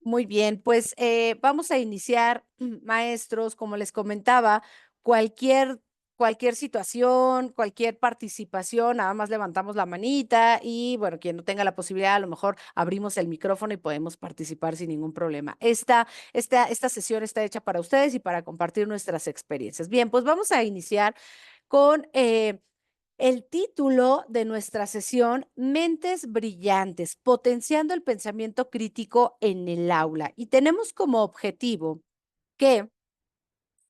Muy bien, pues vamos a iniciar, maestros, como les comentaba, cualquier, cualquier situación, cualquier participación, nada más levantamos la manita y bueno, quien no tenga la posibilidad, a lo mejor abrimos el micrófono y podemos participar sin ningún problema. Esta sesión está hecha para ustedes y para compartir nuestras experiencias. Bien, pues vamos a iniciar con el título de nuestra sesión, Mentes Brillantes, potenciando el pensamiento crítico en el aula. Y tenemos como objetivo que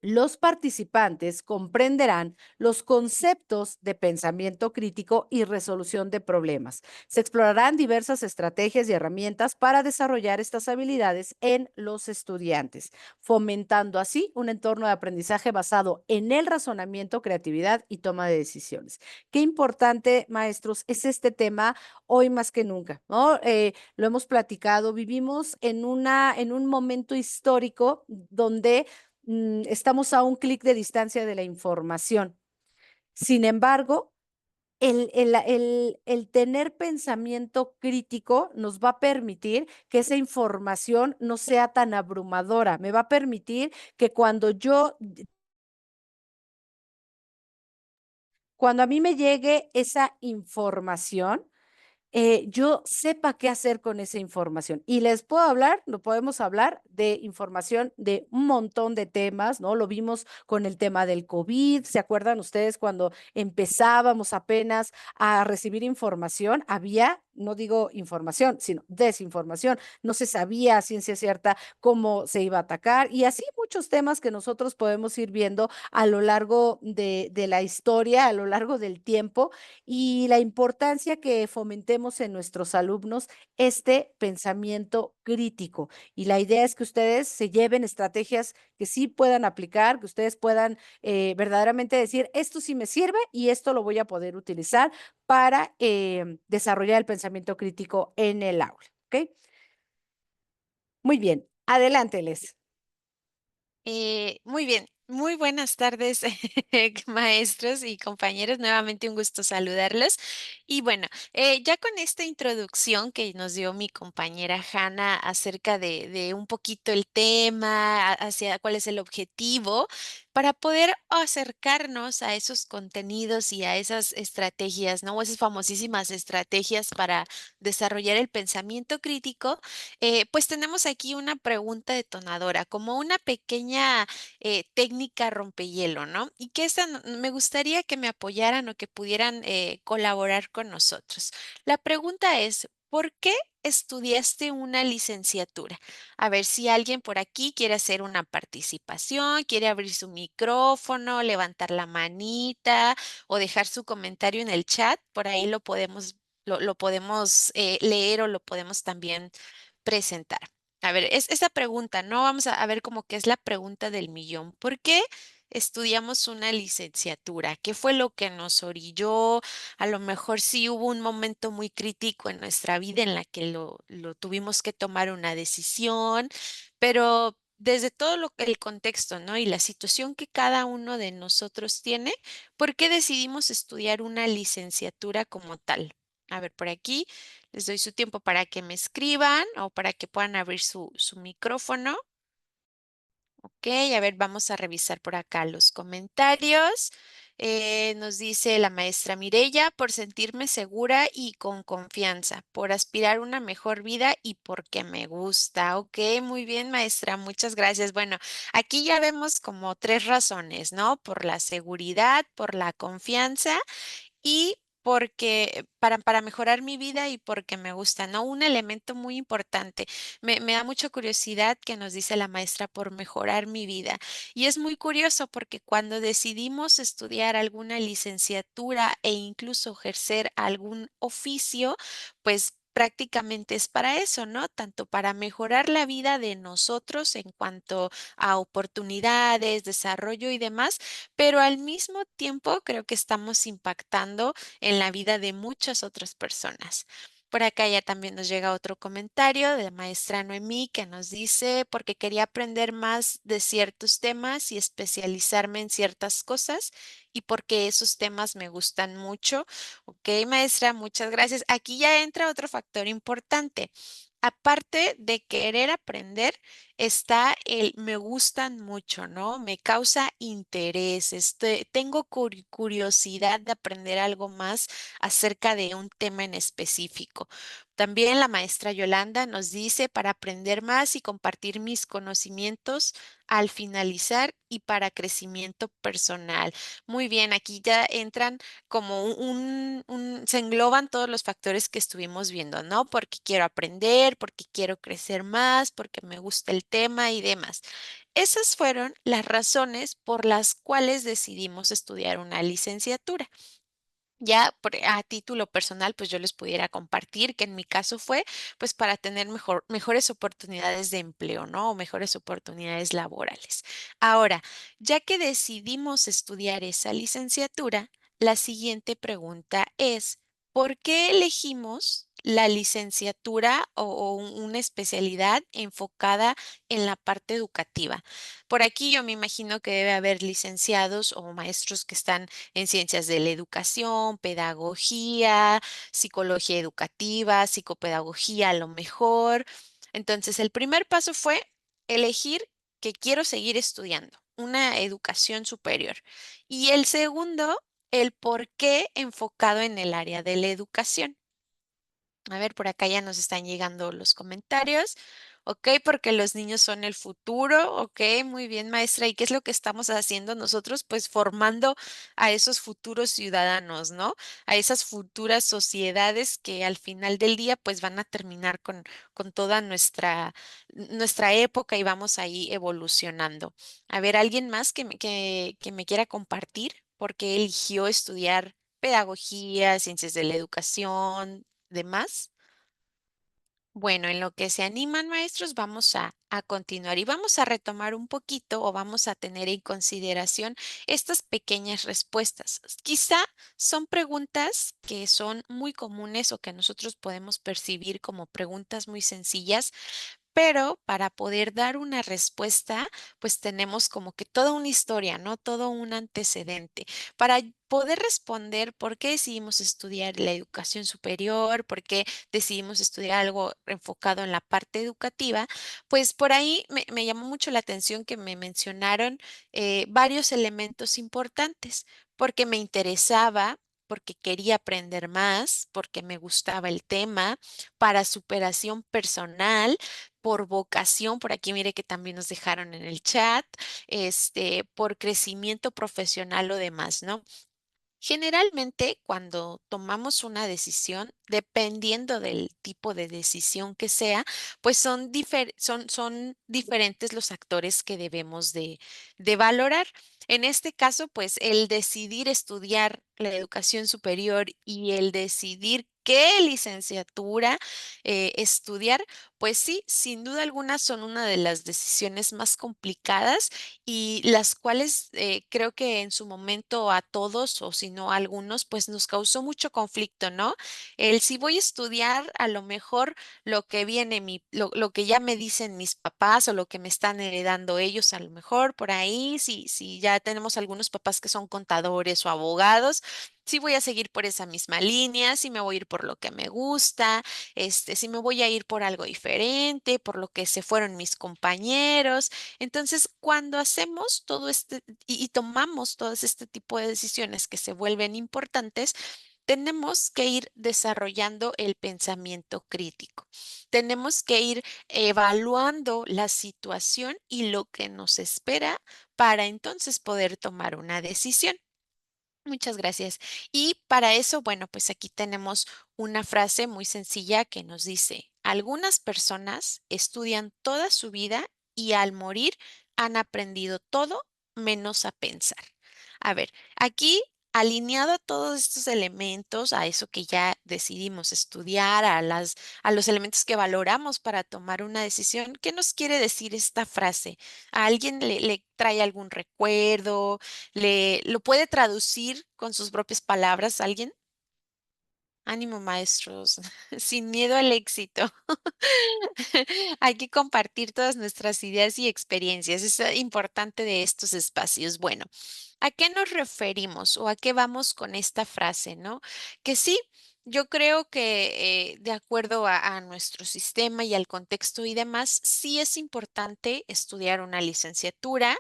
los participantes comprenderán los conceptos de pensamiento crítico y resolución de problemas. Se explorarán diversas estrategias y herramientas para desarrollar estas habilidades en los estudiantes, fomentando así un entorno de aprendizaje basado en el razonamiento, creatividad y toma de decisiones. Qué importante, maestros, es este tema hoy más que nunca, ¿no? Lo hemos platicado, vivimos en un momento histórico donde estamos a un clic de distancia de la información. Sin embargo, el tener pensamiento crítico nos va a permitir que esa información no sea tan abrumadora. Me va a permitir que cuando a mí me llegue esa información, yo sepa qué hacer con esa información. Y les puedo hablar, lo podemos hablar de información de un montón de temas, ¿no? Lo vimos con el tema del COVID. ¿Se acuerdan ustedes cuando empezábamos apenas a recibir información? Había, no digo información, sino desinformación. No se sabía a ciencia cierta cómo se iba a atacar y así muchos temas que nosotros podemos ir viendo a lo largo de la historia, a lo largo del tiempo y la importancia que fomentemos en nuestros alumnos este pensamiento crítico. Y la idea es que ustedes se lleven estrategias que sí puedan aplicar, que ustedes puedan verdaderamente decir, esto sí me sirve y esto lo voy a poder utilizar para desarrollar el pensamiento crítico en el aula. ¿Ok? Muy bien, adelante, Les. Muy bien, muy buenas tardes, maestros y compañeros. Nuevamente un gusto saludarlos. Y bueno, ya con esta introducción que nos dio mi compañera Hanna acerca de un poquito el tema, hacia cuál es el objetivo, para poder acercarnos a esos contenidos y a esas estrategias, ¿no? O esas famosísimas estrategias para desarrollar el pensamiento crítico. Pues tenemos aquí una pregunta detonadora, como una pequeña técnica rompehielo, ¿no? Y que esta me gustaría que me apoyaran o que pudieran colaborar con nosotros. La pregunta es, ¿por qué estudiaste una licenciatura? A ver si alguien por aquí quiere hacer una participación, quiere abrir su micrófono, levantar la manita o dejar su comentario en el chat. Por ahí lo podemos leer o lo podemos también presentar. A ver, es esa pregunta, ¿no? Vamos a ver como que es la pregunta del millón. ¿Por qué estudiamos una licenciatura? ¿Qué fue lo que nos orilló? A lo mejor sí hubo un momento muy crítico en nuestra vida en la que lo tuvimos que tomar una decisión, pero desde todo el contexto, ¿no? Y la situación que cada uno de nosotros tiene, ¿por qué decidimos estudiar una licenciatura como tal? A ver, por aquí. Les doy su tiempo para que me escriban o para que puedan abrir su micrófono. Ok, a ver, vamos a revisar por acá los comentarios. Nos dice la maestra Mirella, por sentirme segura y con confianza, por aspirar a una mejor vida y porque me gusta. Ok, muy bien, maestra, muchas gracias. Bueno, aquí ya vemos como tres razones, ¿no? Por la seguridad, por la confianza y porque para mejorar mi vida y porque me gusta, ¿no? Un elemento muy importante. Me da mucha curiosidad que nos dice la maestra por mejorar mi vida. Y es muy curioso porque cuando decidimos estudiar alguna licenciatura e incluso ejercer algún oficio, pues prácticamente es para eso, ¿no? Tanto para mejorar la vida de nosotros en cuanto a oportunidades, desarrollo y demás, pero al mismo tiempo creo que estamos impactando en la vida de muchas otras personas. Por acá ya también nos llega otro comentario de la maestra Noemí que nos dice, porque quería aprender más de ciertos temas y especializarme en ciertas cosas y porque esos temas me gustan mucho. Ok, maestra, muchas gracias. Aquí ya entra otro factor importante. aparte de querer aprender, está el me gustan mucho, ¿no? Me causa interés, tengo curiosidad de aprender algo más acerca de un tema en específico. También la maestra Yolanda nos dice para aprender más y compartir mis conocimientos al finalizar y para crecimiento personal. Muy bien, aquí ya entran como se engloban todos los factores que estuvimos viendo, ¿no? Porque quiero aprender, porque quiero crecer más, porque me gusta el tema y demás. Esas fueron las razones por las cuales decidimos estudiar una licenciatura. Ya a título personal, pues yo les pudiera compartir que en mi caso fue pues para tener mejores oportunidades de empleo, ¿no? O mejores oportunidades laborales. Ahora, ya que decidimos estudiar esa licenciatura, la siguiente pregunta es, ¿por qué elegimos la licenciatura o una especialidad enfocada en la parte educativa? Por aquí yo me imagino que debe haber licenciados o maestros que están en ciencias de la educación, pedagogía, psicología educativa, psicopedagogía a lo mejor. Entonces, el primer paso fue elegir que quiero seguir estudiando una educación superior. Y el segundo, el por qué enfocado en el área de la educación. A ver, por acá ya nos están llegando los comentarios. Ok, porque los niños son el futuro. Ok, muy bien, maestra. ¿Y qué es lo que estamos haciendo nosotros? Pues formando a esos futuros ciudadanos, ¿no? A esas futuras sociedades que al final del día pues van a terminar con toda nuestra época y vamos ahí evolucionando. A ver, ¿alguien más que me quiera compartir? ¿Por qué eligió estudiar pedagogía, ciencias de la educación? ¿De más? Bueno, en lo que se animan maestros, vamos a continuar y vamos a retomar un poquito o vamos a tener en consideración estas pequeñas respuestas. Quizá son preguntas que son muy comunes o que nosotros podemos percibir como preguntas muy sencillas, pero para poder dar una respuesta, pues tenemos como que toda una historia, ¿no? Todo un antecedente. Para poder responder por qué decidimos estudiar la educación superior, por qué decidimos estudiar algo enfocado en la parte educativa, pues por ahí me llamó mucho la atención que me mencionaron varios elementos importantes, porque me interesaba, porque quería aprender más, porque me gustaba el tema, para superación personal, por vocación, por aquí mire que también nos dejaron en el chat, por crecimiento profesional o demás, ¿no? Generalmente, cuando tomamos una decisión, dependiendo del tipo de decisión que sea, pues son diferentes los actores que debemos de valorar. En este caso, pues el decidir estudiar la educación superior y el decidir qué licenciatura estudiar, pues sí, sin duda alguna son una de las decisiones más complicadas y las cuales creo que en su momento a todos o si no a algunos, pues nos causó mucho conflicto, ¿no? El si voy a estudiar a lo mejor lo que viene, lo que ya me dicen mis papás o lo que me están heredando ellos, a lo mejor por ahí, si ya tenemos algunos papás que son contadores o abogados. Sí voy a seguir por esa misma línea, si me voy a ir por lo que me gusta, si me voy a ir por algo diferente, por lo que se fueron mis compañeros. Entonces, cuando hacemos todo y tomamos todo este tipo de decisiones que se vuelven importantes, tenemos que ir desarrollando el pensamiento crítico. Tenemos que ir evaluando la situación y lo que nos espera para entonces poder tomar una decisión. Muchas gracias. Y para eso, bueno, pues aquí tenemos una frase muy sencilla que nos dice, algunas personas estudian toda su vida y al morir han aprendido todo menos a pensar. A ver, aquí alineado a todos estos elementos, a eso que ya decidimos estudiar, a los elementos que valoramos para tomar una decisión, ¿qué nos quiere decir esta frase? ¿A alguien le trae algún recuerdo? ¿Lo puede traducir con sus propias palabras alguien? Ánimo, maestros, sin miedo al éxito. Hay que compartir todas nuestras ideas y experiencias. Es importante de estos espacios. Bueno, ¿a qué nos referimos o a qué vamos con esta frase, no? Que sí. Yo creo que de acuerdo a nuestro sistema y al contexto y demás, sí es importante estudiar una licenciatura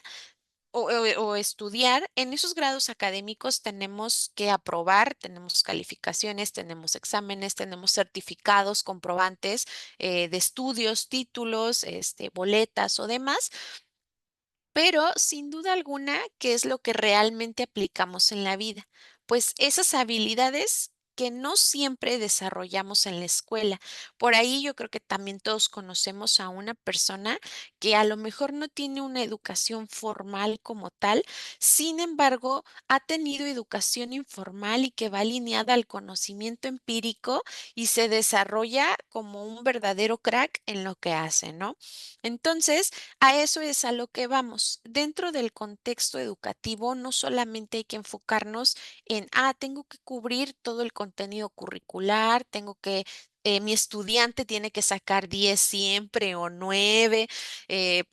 o estudiar. En esos grados académicos tenemos que aprobar, tenemos calificaciones, tenemos exámenes, tenemos certificados, comprobantes de estudios, títulos, boletas o demás. Pero sin duda alguna, ¿qué es lo que realmente aplicamos en la vida? Pues esas habilidades que no siempre desarrollamos en la escuela. Por ahí yo creo que también todos conocemos a una persona que a lo mejor no tiene una educación formal como tal, sin embargo, ha tenido educación informal y que va alineada al conocimiento empírico y se desarrolla como un verdadero crack en lo que hace, ¿no? Entonces, a eso es a lo que vamos. Dentro del contexto educativo, no solamente hay que enfocarnos en, tengo que cubrir todo el contenido curricular, mi estudiante tiene que sacar 10 siempre o 9, eh,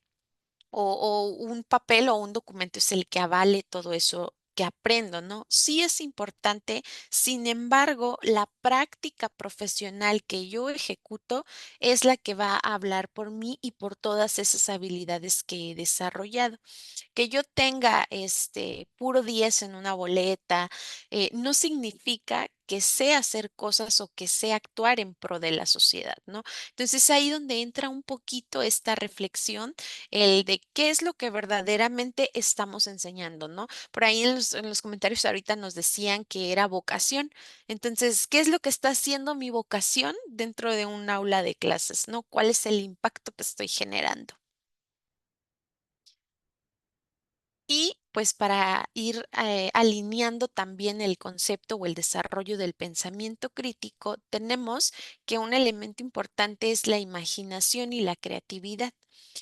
o un papel o un documento es el que avale todo eso que aprendo, ¿no? Sí es importante, sin embargo, la práctica profesional que yo ejecuto es la que va a hablar por mí y por todas esas habilidades que he desarrollado. Que yo tenga puro 10 en una boleta, no significa que sé hacer cosas o que sé actuar en pro de la sociedad, ¿no? Entonces ahí donde entra un poquito esta reflexión, el de qué es lo que verdaderamente estamos enseñando, ¿no? Por ahí en los comentarios ahorita nos decían que era vocación. Entonces, ¿qué es lo que está haciendo mi vocación dentro de un aula de clases, ¿no? ¿Cuál es el impacto que estoy generando? Y pues para ir alineando también el concepto o el desarrollo del pensamiento crítico, tenemos que un elemento importante es la imaginación y la creatividad.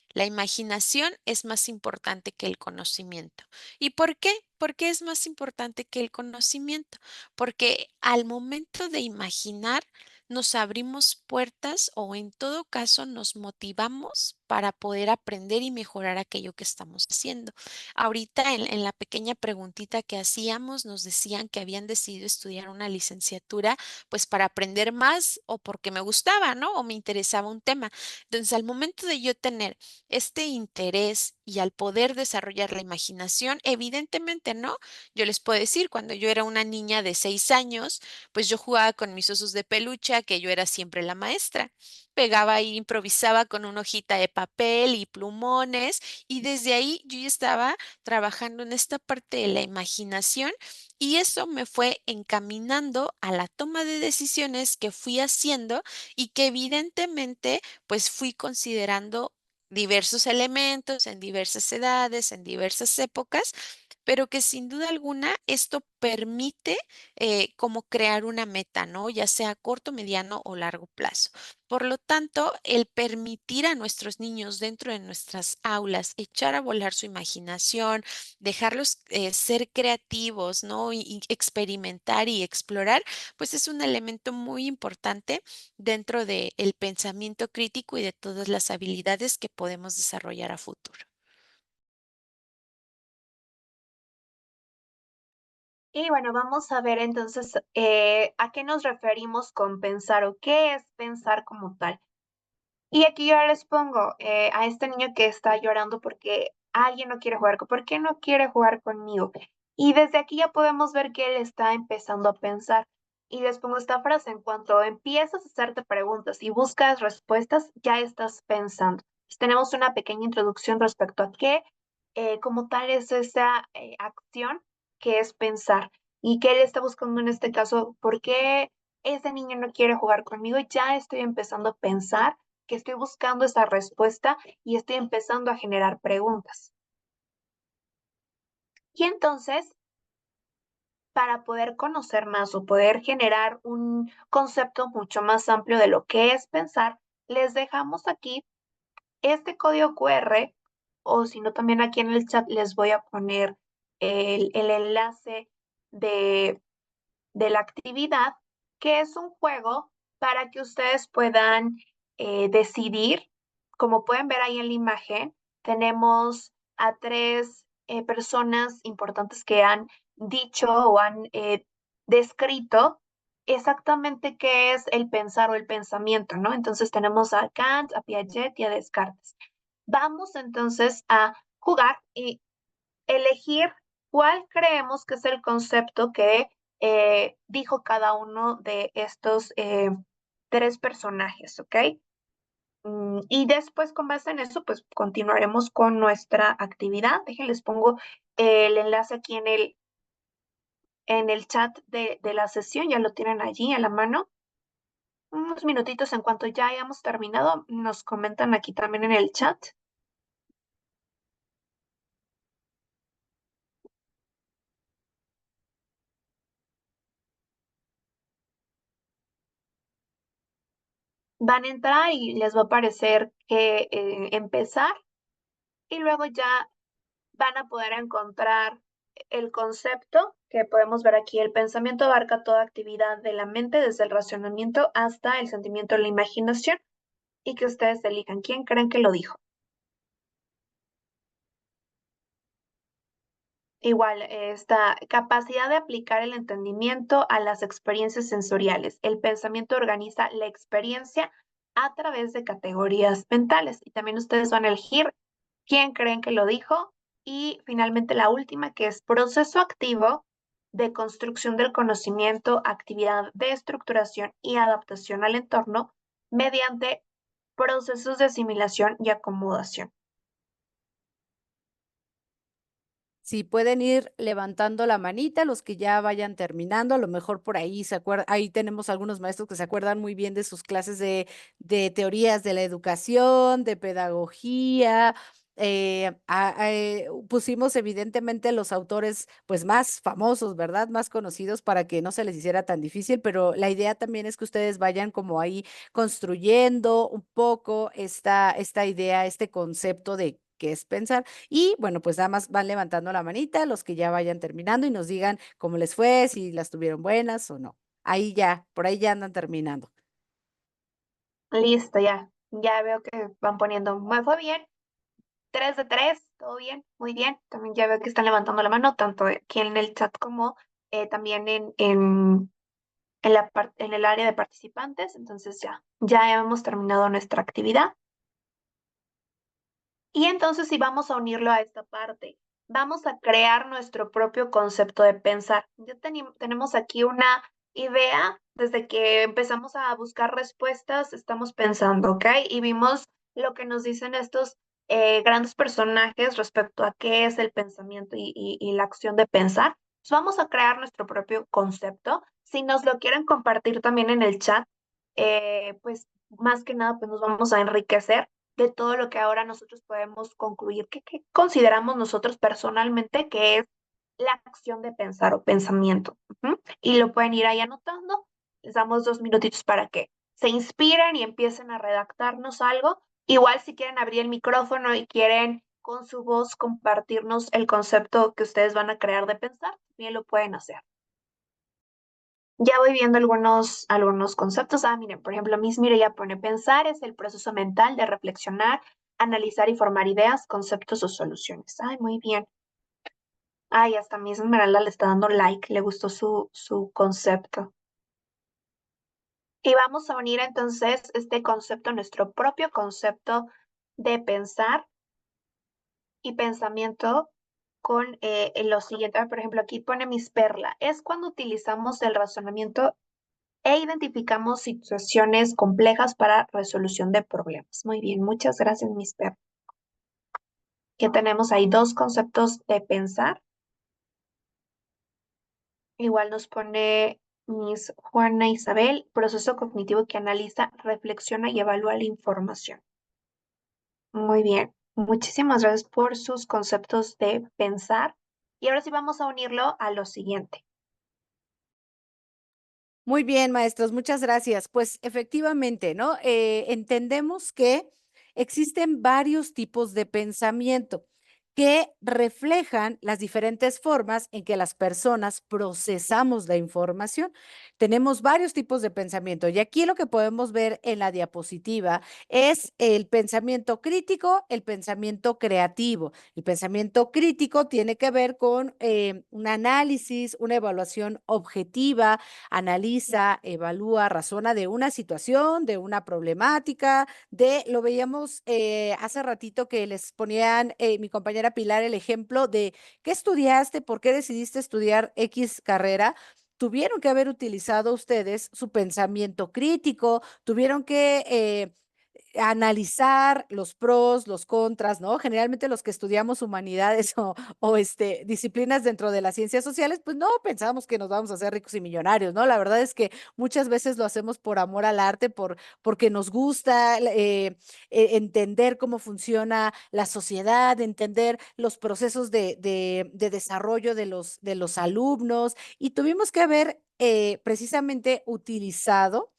La imaginación es más importante que el conocimiento. ¿Y por qué? ¿Por qué es más importante que el conocimiento? Porque al momento de imaginar, nos abrimos puertas o en todo caso nos motivamos para poder aprender y mejorar aquello que estamos haciendo. Ahorita en la pequeña preguntita que hacíamos, nos decían que habían decidido estudiar una licenciatura, pues para aprender más o porque me gustaba, ¿no? O me interesaba un tema. Entonces, al momento de yo tener este interés y al poder desarrollar la imaginación, evidentemente, ¿no? Yo les puedo decir, cuando yo era una niña de 6 años, pues yo jugaba con mis osos de peluche, que yo era siempre la maestra. Pegaba y improvisaba con una hojita de papel y plumones, y desde ahí yo ya estaba trabajando en esta parte de la imaginación y eso me fue encaminando a la toma de decisiones que fui haciendo y que evidentemente pues fui considerando diversos elementos en diversas edades, en diversas épocas, pero que sin duda alguna esto permite como crear una meta, ¿no? Ya sea a corto, mediano o largo plazo. Por lo tanto, el permitir a nuestros niños dentro de nuestras aulas echar a volar su imaginación, dejarlos ser creativos, ¿no? Y experimentar y explorar, pues es un elemento muy importante dentro del pensamiento crítico y de todas las habilidades que podemos desarrollar a futuro. Y bueno, vamos a ver entonces, a qué nos referimos con pensar o qué es pensar como tal. Y aquí yo les pongo, a este niño que está llorando porque alguien no quiere jugar, ¿por qué no quiere jugar conmigo? Y desde aquí ya podemos ver que él está empezando a pensar. Y les pongo esta frase, en cuanto empiezas a hacerte preguntas y buscas respuestas, ya estás pensando. Tenemos una pequeña introducción respecto a qué, como tal, es esa acción que es pensar. Y que él está buscando en este caso, ¿por qué ese niño no quiere jugar conmigo? Ya estoy empezando a pensar que estoy buscando esa respuesta y estoy empezando a generar preguntas. Y entonces, para poder conocer más o poder generar un concepto mucho más amplio de lo que es pensar, les dejamos aquí este código QR, o si no, también aquí en el chat les voy a poner el enlace de la actividad, que es un juego para que ustedes puedan decidir. Como pueden ver ahí en la imagen, tenemos a tres personas importantes que han dicho o han descrito exactamente qué es el pensar o el pensamiento, ¿no? Entonces tenemos a Kant, a Piaget y a Descartes. Vamos entonces a jugar y elegir cuál creemos que es el concepto que dijo cada uno de estos tres personajes, ¿ok? Y después, con base en eso, pues continuaremos con nuestra actividad. Déjenles pongo el enlace aquí en el chat de la sesión, ya lo tienen allí a la mano. Unos minutitos en cuanto ya hayamos terminado, nos comentan aquí también en el chat. Van a entrar y les va a aparecer que empezar y luego ya van a poder encontrar el concepto que podemos ver aquí. El pensamiento abarca toda actividad de la mente, desde el razonamiento hasta el sentimiento o la imaginación, y que ustedes elijan quién creen que lo dijo. Igual, esta capacidad de aplicar el entendimiento a las experiencias sensoriales. El pensamiento organiza la experiencia a través de categorías mentales. Y también ustedes van a elegir quién creen que lo dijo. Y finalmente la última, que es proceso activo de construcción del conocimiento, actividad de estructuración y adaptación al entorno mediante procesos de asimilación y acomodación. Si pueden ir levantando la manita, los que ya vayan terminando, a lo mejor por ahí se acuerdan, ahí tenemos algunos maestros que se acuerdan muy bien de sus clases de teorías de la educación, de pedagogía. Pusimos evidentemente los autores pues más famosos, ¿verdad? Más conocidos para que no se les hiciera tan difícil, pero la idea también es que ustedes vayan como ahí construyendo un poco esta idea, este concepto de qué es pensar. Y bueno, pues nada más van levantando la manita los que ya vayan terminando y nos digan cómo les fue, si las tuvieron buenas o no. Ahí ya, por ahí ya andan terminando. Listo, ya. Ya veo que van poniendo, me fue bien. 3 de 3, todo bien, muy bien. También ya veo que están levantando la mano, tanto aquí en el chat como también en el área de participantes. Entonces ya hemos terminado nuestra actividad. Y entonces si vamos a unirlo a esta parte, vamos a crear nuestro propio concepto de pensar. Ya tenemos aquí una idea, desde que empezamos a buscar respuestas, estamos pensando, ¿ok? Y vimos lo que nos dicen estos grandes personajes respecto a qué es el pensamiento y la acción de pensar. Entonces vamos a crear nuestro propio concepto. Si nos lo quieren compartir también en el chat, pues más que nada, pues nos vamos a enriquecer de todo lo que ahora nosotros podemos concluir, que consideramos nosotros personalmente que es la acción de pensar o pensamiento. Y lo pueden ir ahí anotando. Les damos 2 minutitos para que se inspiren y empiecen a redactarnos algo. Igual si quieren abrir el micrófono y quieren con su voz compartirnos el concepto que ustedes van a crear de pensar, bien lo pueden hacer. Ya voy viendo algunos conceptos. Miren, por ejemplo, Miss Mire ya pone pensar es el proceso mental de reflexionar, analizar y formar ideas, conceptos o soluciones. Ay, muy bien. Hasta Miss Esmeralda le está dando like, le gustó su concepto. Y vamos a unir entonces este concepto, nuestro propio concepto de pensar y pensamiento con lo siguiente. Por ejemplo, aquí pone Miss Perla. Es cuando utilizamos el razonamiento e identificamos situaciones complejas para resolución de problemas. Muy bien, muchas gracias, Miss Per. Ya tenemos ahí 2 conceptos de pensar. Igual nos pone Miss Juana Isabel, proceso cognitivo que analiza, reflexiona y evalúa la información. Muy bien, muchísimas gracias por sus conceptos de pensar. Y ahora sí vamos a unirlo a lo siguiente. Muy bien, maestros, muchas gracias. Pues efectivamente, ¿no? Entendemos que existen varios tipos de pensamiento. que reflejan las diferentes formas en que las personas procesamos la información. Tenemos varios tipos de pensamiento y aquí lo que podemos ver en la diapositiva es el pensamiento crítico, el pensamiento creativo. El pensamiento crítico tiene que ver con un análisis, una evaluación objetiva, analiza, evalúa, razona de una situación, de una problemática, lo veíamos hace ratito que les ponían mi compañera Pilar el ejemplo de qué estudiaste, por qué decidiste estudiar X carrera. Tuvieron que haber utilizado ustedes su pensamiento crítico, tuvieron que analizar los pros, los contras, ¿no? Generalmente los que estudiamos humanidades o disciplinas dentro de las ciencias sociales, pues no pensamos que nos vamos a hacer ricos y millonarios, ¿no? La verdad es que muchas veces lo hacemos por amor al arte, porque nos gusta entender cómo funciona la sociedad, entender los procesos de desarrollo de los alumnos y tuvimos que haber precisamente utilizado.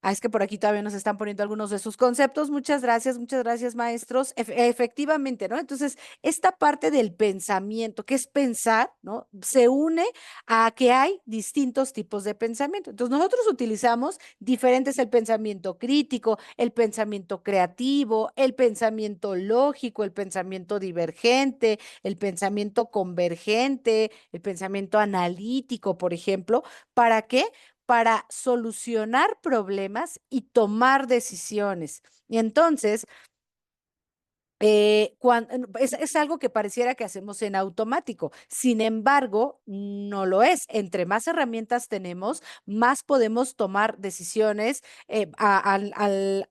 Es que por aquí todavía nos están poniendo algunos de sus conceptos. Muchas gracias, maestros. Efectivamente, ¿no? Entonces, esta parte del pensamiento, que es pensar, ¿no? Se une a que hay distintos tipos de pensamiento. Entonces, nosotros utilizamos diferentes el pensamiento crítico, el pensamiento creativo, el pensamiento lógico, el pensamiento divergente, el pensamiento convergente, el pensamiento analítico, por ejemplo. ¿Para qué? Para solucionar problemas y tomar decisiones. Y entonces, es algo que pareciera que hacemos en automático. Sin embargo, no lo es. Entre más herramientas tenemos, más podemos tomar decisiones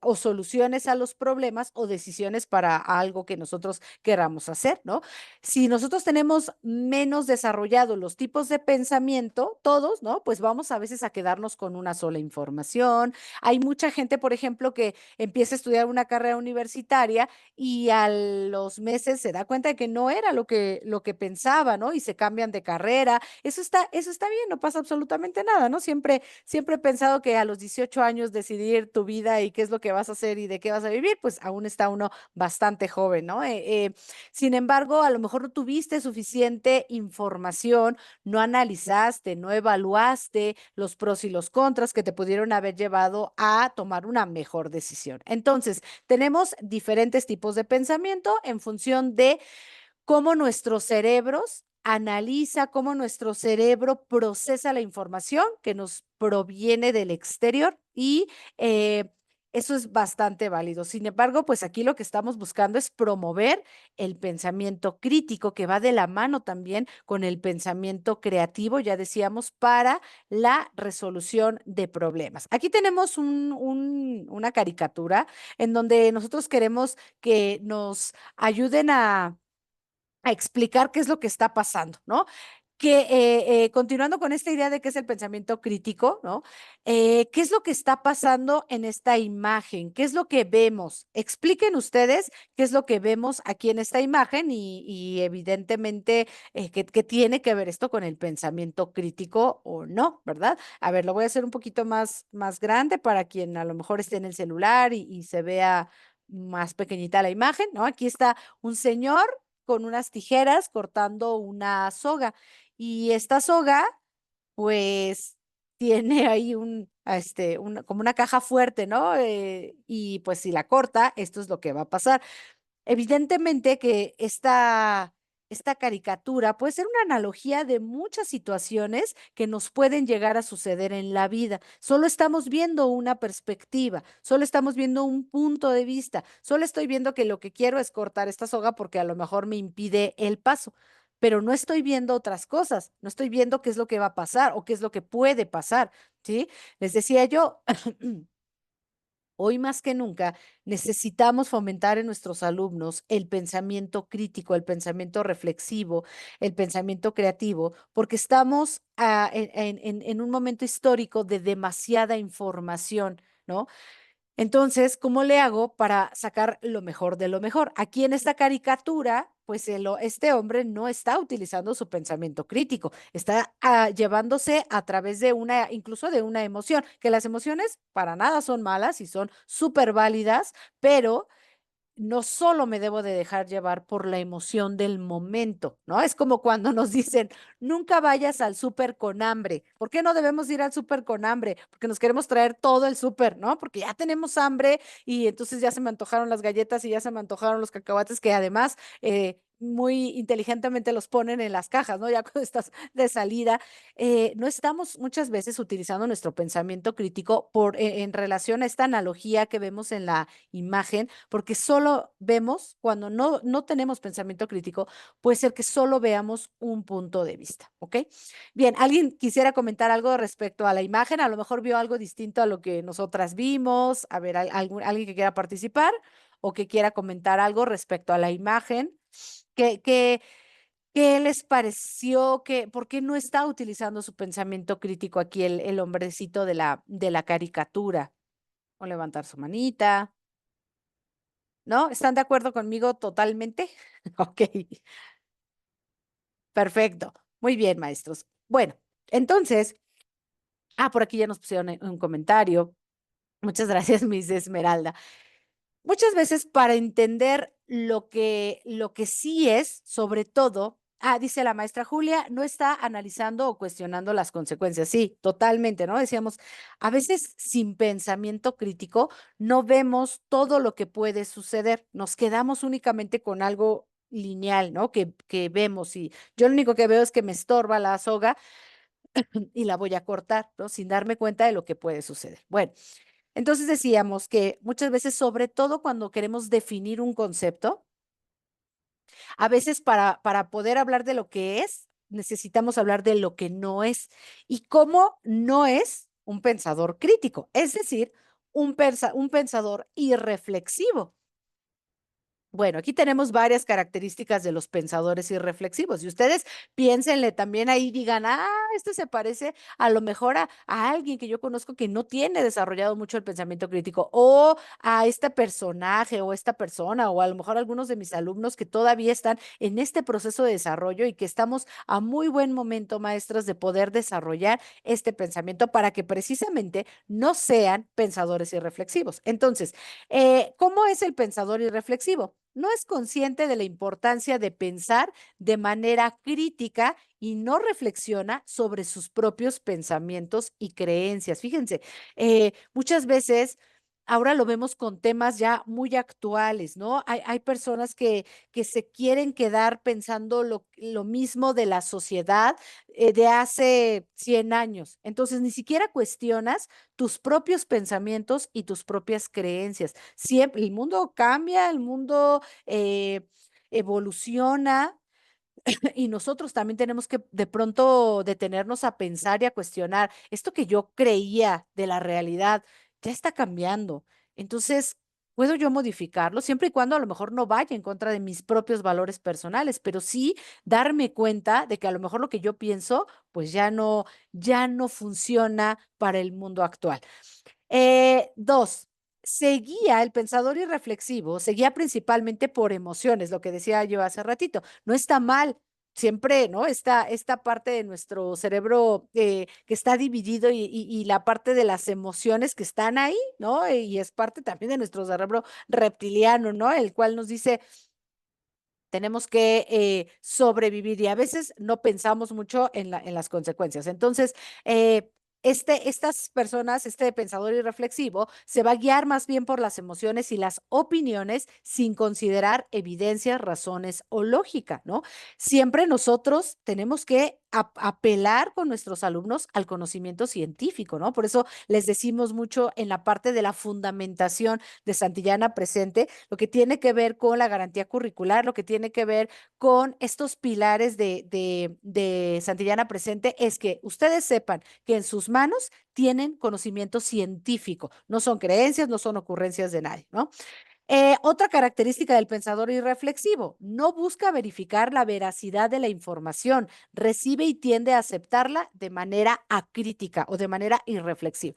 o soluciones a los problemas o decisiones para algo que nosotros queramos hacer, ¿no? Si nosotros tenemos menos desarrollados los tipos de pensamiento, todos, ¿no? Pues vamos a veces a quedarnos con una sola información. Hay mucha gente, por ejemplo, que empieza a estudiar una carrera universitaria y a los meses se da cuenta de que no era lo que pensaba, ¿no? Y se cambian de carrera. Eso está bien, no pasa absolutamente nada, ¿no? Siempre he pensado que a los 18 años decidir tu vida y qué es lo que vas a hacer y de qué vas a vivir, pues aún está uno bastante joven, ¿no? Sin embargo, a lo mejor no tuviste suficiente información, no analizaste, no evaluaste los pros y los contras que te pudieron haber llevado a tomar una mejor decisión. Entonces, tenemos diferentes tipos de pensamiento en función de cómo nuestros cerebros analiza, cómo nuestro cerebro procesa la información que nos proviene del exterior y eso es bastante válido. Sin embargo, pues aquí lo que estamos buscando es promover el pensamiento crítico que va de la mano también con el pensamiento creativo, ya decíamos, para la resolución de problemas. Aquí tenemos una caricatura en donde nosotros queremos que nos ayuden a explicar qué es lo que está pasando, ¿no? Que continuando con esta idea de qué es el pensamiento crítico, ¿no? ¿Qué es lo que está pasando en esta imagen? ¿Qué es lo que vemos? Expliquen ustedes qué es lo que vemos aquí en esta imagen y evidentemente qué tiene que ver esto con el pensamiento crítico o no, ¿verdad? A ver, lo voy a hacer un poquito más grande para quien a lo mejor esté en el celular y se vea más pequeñita la imagen, ¿no? Aquí está un señor con unas tijeras cortando una soga. Y esta soga, pues, tiene ahí como una caja fuerte, ¿no? Y pues si la corta, esto es lo que va a pasar. Evidentemente que esta caricatura puede ser una analogía de muchas situaciones que nos pueden llegar a suceder en la vida. Solo estamos viendo una perspectiva, solo estamos viendo un punto de vista, solo estoy viendo que lo que quiero es cortar esta soga porque a lo mejor me impide el paso, pero no estoy viendo otras cosas, no estoy viendo qué es lo que va a pasar o qué es lo que puede pasar, ¿sí? Les decía yo, hoy más que nunca necesitamos fomentar en nuestros alumnos el pensamiento crítico, el pensamiento reflexivo, el pensamiento creativo, porque estamos en un momento histórico de demasiada información, ¿no? Entonces, ¿cómo le hago para sacar lo mejor de lo mejor? Aquí en esta caricatura, pues este hombre no está utilizando su pensamiento crítico, está llevándose a través de incluso de una emoción, que las emociones para nada son malas y son súper válidas, pero no solo me debo de dejar llevar por la emoción del momento, ¿no? Es como cuando nos dicen, nunca vayas al súper con hambre. ¿Por qué no debemos ir al súper con hambre? Porque nos queremos traer todo el súper, ¿no? Porque ya tenemos hambre y entonces ya se me antojaron las galletas y ya se me antojaron los cacahuates que además muy inteligentemente los ponen en las cajas, ¿no? Ya cuando estás de salida, no estamos muchas veces utilizando nuestro pensamiento crítico en relación a esta analogía que vemos en la imagen, porque solo vemos, cuando no tenemos pensamiento crítico, puede ser que solo veamos un punto de vista, ¿ok? Bien, ¿alguien quisiera comentar algo respecto a la imagen? A lo mejor vio algo distinto a lo que nosotras vimos. A ver, alguien que quiera participar o que quiera comentar algo respecto a la imagen. ¿Qué, qué, qué les pareció? ¿Por qué no está utilizando su pensamiento crítico aquí el hombrecito de la caricatura? O levantar su manita. ¿No? ¿Están de acuerdo conmigo totalmente? Ok, perfecto. Muy bien, maestros. Bueno, entonces, por aquí ya nos pusieron un comentario. Muchas gracias, Miss Esmeralda. Muchas veces para entender lo que sí es, sobre todo, dice la maestra Julia, no está analizando o cuestionando las consecuencias. Sí, totalmente, ¿no? Decíamos, a veces sin pensamiento crítico no vemos todo lo que puede suceder, nos quedamos únicamente con algo lineal, ¿no? Que vemos y yo lo único que veo es que me estorba la soga y la voy a cortar, ¿no? Sin darme cuenta de lo que puede suceder. Bueno. Entonces decíamos que muchas veces, sobre todo cuando queremos definir un concepto, a veces para poder hablar de lo que es, necesitamos hablar de lo que no es y cómo no es un pensador crítico, es decir, un pensador irreflexivo. Bueno, aquí tenemos varias características de los pensadores irreflexivos y ustedes piénsenle también ahí, digan, este se parece a lo mejor a alguien que yo conozco que no tiene desarrollado mucho el pensamiento crítico o a este personaje o esta persona o a lo mejor algunos de mis alumnos que todavía están en este proceso de desarrollo y que estamos a muy buen momento, maestras, de poder desarrollar este pensamiento para que precisamente no sean pensadores irreflexivos. Entonces, ¿cómo es el pensador irreflexivo? No es consciente de la importancia de pensar de manera crítica y no reflexiona sobre sus propios pensamientos y creencias. Fíjense, muchas veces ahora lo vemos con temas ya muy actuales, ¿no? Hay personas que se quieren quedar pensando lo mismo de la sociedad de hace 100 años. Entonces, ni siquiera cuestionas tus propios pensamientos y tus propias creencias. Siempre, el mundo cambia, el mundo evoluciona y nosotros también tenemos que de pronto detenernos a pensar y a cuestionar, esto que yo creía de la realidad ya está cambiando. Entonces, ¿puedo yo modificarlo? Siempre y cuando a lo mejor no vaya en contra de mis propios valores personales, pero sí darme cuenta de que a lo mejor lo que yo pienso, pues ya no funciona para el mundo actual. Dos, seguía el pensador irreflexivo, seguía principalmente por emociones, lo que decía yo hace ratito. No está mal, siempre, ¿no? Esta parte de nuestro cerebro que está dividido y la parte de las emociones que están ahí, ¿no? Y es parte también de nuestro cerebro reptiliano, ¿no? El cual nos dice, tenemos que sobrevivir y a veces no pensamos mucho en las consecuencias. Entonces, estas personas, este pensador irreflexivo, se va a guiar más bien por las emociones y las opiniones sin considerar evidencias, razones o lógica, ¿no? Siempre nosotros tenemos que apelar con nuestros alumnos al conocimiento científico, ¿no? Por eso les decimos mucho en la parte de la fundamentación de Santillana Presente, lo que tiene que ver con la garantía curricular, lo que tiene que ver con estos pilares de Santillana Presente, es que ustedes sepan que en sus manos tienen conocimiento científico, no son creencias, no son ocurrencias de nadie, ¿no? Otra característica del pensador irreflexivo, no busca verificar la veracidad de la información, recibe y tiende a aceptarla de manera acrítica o de manera irreflexiva.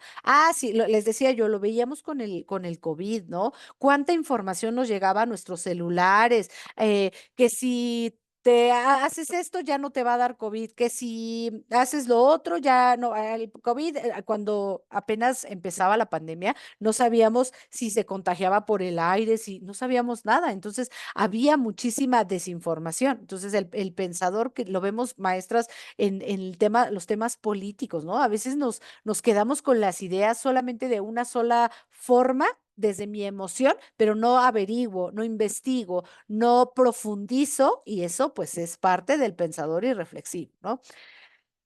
Sí, les decía yo, lo veíamos con el COVID, ¿no? Cuánta información nos llegaba a nuestros celulares, que si haces esto, ya no te va a dar COVID, que si haces lo otro, ya no, el COVID, cuando apenas empezaba la pandemia, no sabíamos si se contagiaba por el aire, si no sabíamos nada. Entonces, había muchísima desinformación. Entonces, el pensador que lo vemos, maestras, en el tema, los temas políticos, ¿no? A veces nos quedamos con las ideas solamente de una sola forma desde mi emoción, pero no averiguo, no investigo, no profundizo y eso pues es parte del pensador irreflexivo, ¿no?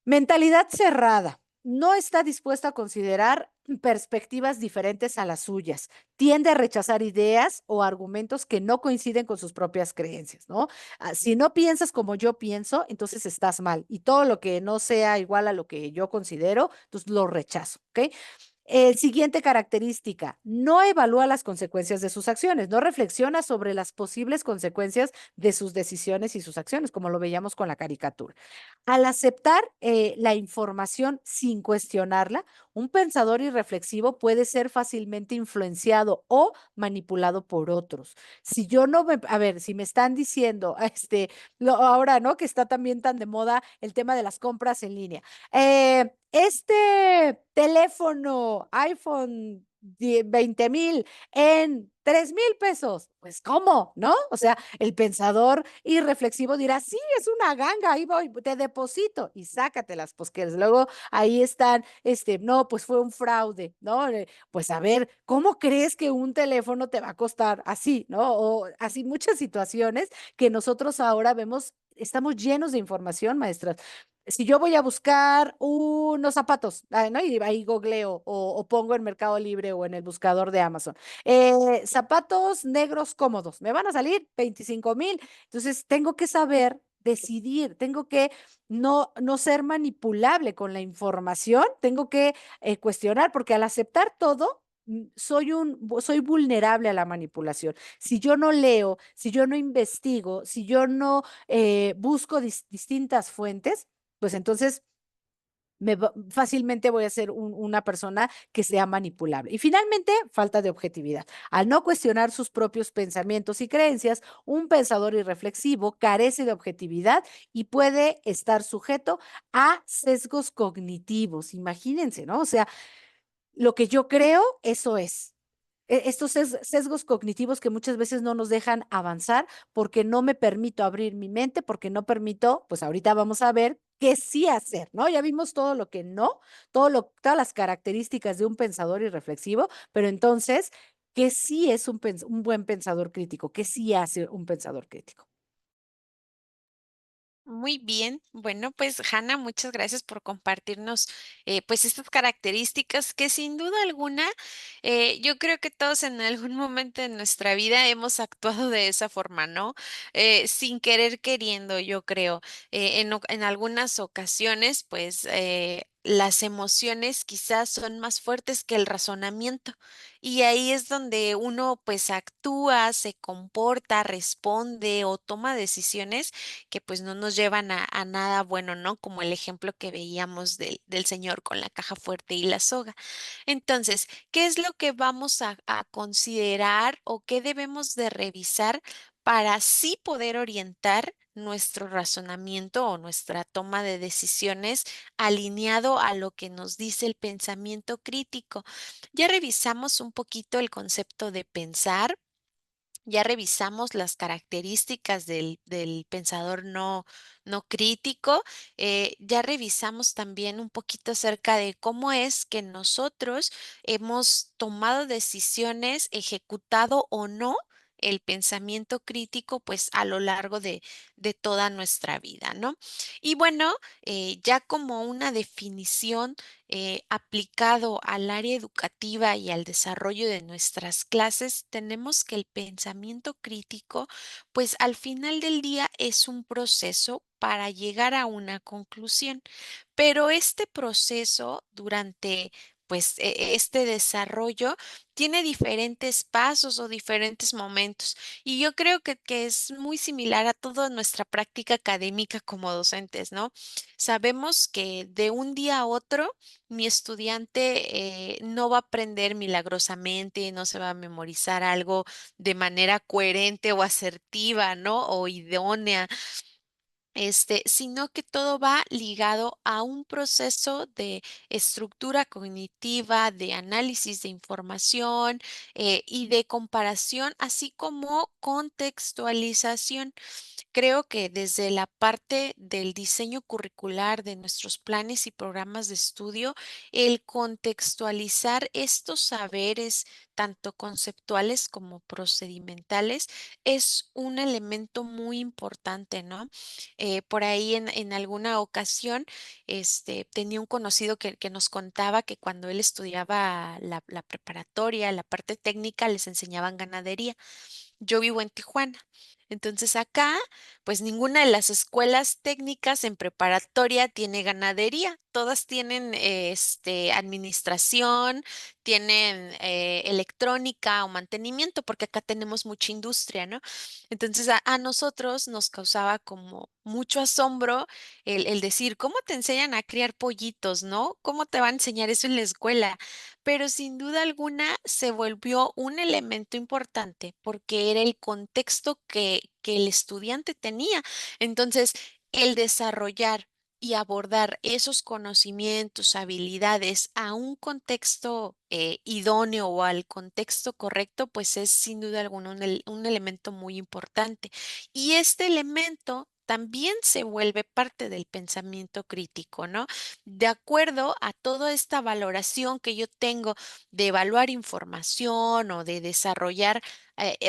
Mentalidad cerrada. No está dispuesta a considerar perspectivas diferentes a las suyas. Tiende a rechazar ideas o argumentos que no coinciden con sus propias creencias, ¿no? Si no piensas como yo pienso, entonces estás mal. Y todo lo que no sea igual a lo que yo considero, entonces lo rechazo, ¿ok? Siguiente característica, no evalúa las consecuencias de sus acciones, no reflexiona sobre las posibles consecuencias de sus decisiones y sus acciones, como lo veíamos con la caricatura. Al aceptar la información sin cuestionarla, un pensador irreflexivo puede ser fácilmente influenciado o manipulado por otros. Si yo no me, a ver, si me están diciendo, ahora, ¿no? Que está también tan de moda el tema de las compras en línea. Este teléfono iPhone 20,000 en 3,000 pesos. Pues, ¿cómo? ¿No? O sea, el pensador irreflexivo dirá, sí, es una ganga, ahí voy, te deposito y sácatelas, pues que luego ahí están, no, pues fue un fraude, ¿no? Pues a ver, ¿cómo crees que un teléfono te va a costar así, ¿no? O así muchas situaciones que nosotros ahora vemos, estamos llenos de información, maestras. Si yo voy a buscar unos zapatos, ¿no? Y ahí googleo o pongo en Mercado Libre o en el buscador de Amazon. Zapatos negros cómodos, me van a salir 25,000. Entonces, tengo que saber decidir, tengo que no ser manipulable con la información, tengo que cuestionar, porque al aceptar todo, soy vulnerable a la manipulación. Si yo no leo, si yo no investigo, si yo no busco distintas fuentes, pues entonces fácilmente voy a ser una persona que sea manipulable. Y finalmente, falta de objetividad. Al no cuestionar sus propios pensamientos y creencias, un pensador irreflexivo carece de objetividad y puede estar sujeto a sesgos cognitivos. Imagínense, ¿no? O sea, lo que yo creo, eso es. Estos sesgos cognitivos que muchas veces no nos dejan avanzar porque no me permito abrir mi mente, porque no permito, pues ahorita vamos a ver qué sí hacer, ¿no? Ya vimos todo lo que no, todas las características de un pensador irreflexivo, pero entonces, ¿qué sí es un buen pensador crítico? ¿Qué sí hace un pensador crítico? Muy bien. Bueno, pues Hanna, muchas gracias por compartirnos pues estas características que sin duda alguna yo creo que todos en algún momento de nuestra vida hemos actuado de esa forma, ¿no? Sin querer queriendo, yo creo. En algunas ocasiones, pues las emociones quizás son más fuertes que el razonamiento y ahí es donde uno pues actúa, se comporta, responde o toma decisiones que pues no nos llevan a nada bueno, ¿no? Como el ejemplo que veíamos del señor con la caja fuerte y la soga. Entonces, ¿qué es lo que vamos a considerar o qué debemos de revisar para así poder orientar nuestro razonamiento o nuestra toma de decisiones alineado a lo que nos dice el pensamiento crítico? Ya revisamos un poquito el concepto de pensar, ya revisamos las características del pensador no crítico, ya revisamos también un poquito acerca de cómo es que nosotros hemos tomado decisiones, ejecutado o no el pensamiento crítico, pues a lo largo de toda nuestra vida, ¿no? Y bueno, ya como una definición aplicado al área educativa y al desarrollo de nuestras clases, tenemos que el pensamiento crítico, pues al final del día es un proceso para llegar a una conclusión. Pero este proceso durante pues este desarrollo tiene diferentes pasos o diferentes momentos y yo creo que es muy similar a toda nuestra práctica académica como docentes, ¿no? Sabemos que de un día a otro mi estudiante no va a aprender milagrosamente, no se va a memorizar algo de manera coherente o asertiva, ¿no? O idónea. sino que todo va ligado a un proceso de estructura cognitiva, de análisis de información y de comparación, así como contextualización. Creo que desde la parte del diseño curricular de nuestros planes y programas de estudio, el contextualizar estos saberes, tanto conceptuales como procedimentales, es un elemento muy importante, ¿no? Por ahí en alguna ocasión, tenía un conocido que nos contaba que cuando él estudiaba la preparatoria, la parte técnica, les enseñaban ganadería. Yo vivo en Tijuana. Entonces acá, pues ninguna de las escuelas técnicas en preparatoria tiene ganadería. Todas tienen administración, tienen electrónica o mantenimiento, porque acá tenemos mucha industria, ¿no? Entonces a nosotros nos causaba como mucho asombro el decir, ¿cómo te enseñan a criar pollitos, no? ¿Cómo te va a enseñar eso en la escuela? Pero sin duda alguna se volvió un elemento importante porque era el contexto que el estudiante tenía. Entonces, el desarrollar y abordar esos conocimientos, habilidades a un contexto idóneo o al contexto correcto, pues es sin duda alguna un elemento muy importante. Y este elemento también se vuelve parte del pensamiento crítico, ¿no? De acuerdo a toda esta valoración que yo tengo de evaluar información o de desarrollar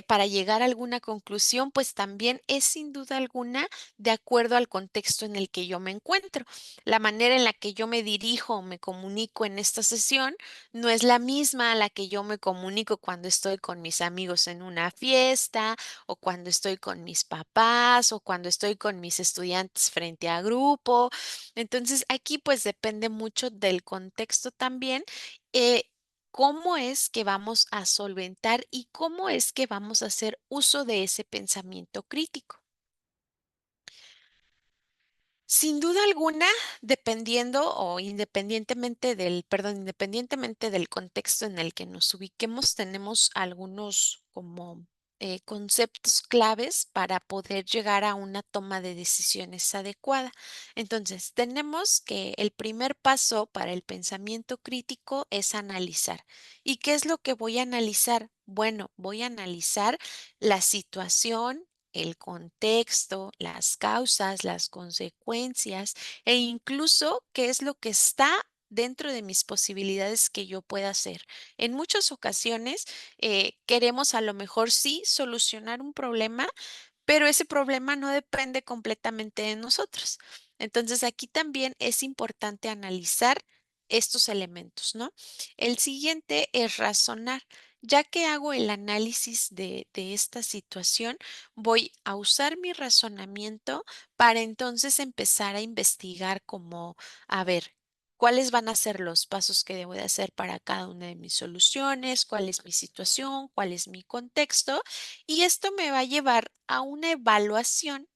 para llegar a alguna conclusión, pues también es sin duda alguna de acuerdo al contexto en el que yo me encuentro. La manera en la que yo me dirijo o me comunico en esta sesión no es la misma a la que yo me comunico cuando estoy con mis amigos en una fiesta o cuando estoy con mis papás o cuando estoy con mis estudiantes frente a grupo. Entonces, aquí pues depende mucho del contexto también. ¿Cómo es que vamos a solventar y cómo es que vamos a hacer uso de ese pensamiento crítico? Sin duda alguna, dependiendo o independientemente del contexto en el que nos ubiquemos, tenemos algunos como conceptos claves para poder llegar a una toma de decisiones adecuada. Entonces, tenemos que el primer paso para el pensamiento crítico es analizar. ¿Y qué es lo que voy a analizar? Bueno, voy a analizar la situación, el contexto, las causas, las consecuencias e incluso qué es lo que está dentro de mis posibilidades que yo pueda hacer. En muchas ocasiones queremos a lo mejor sí solucionar un problema, pero ese problema no depende completamente de nosotros. Entonces, aquí también es importante analizar estos elementos, ¿no? El siguiente es razonar. Ya que hago el análisis de esta situación, voy a usar mi razonamiento para entonces empezar a investigar como, a ver, cuáles van a ser los pasos que debo de hacer para cada una de mis soluciones, cuál es mi situación, cuál es mi contexto y esto me va a llevar a una evaluación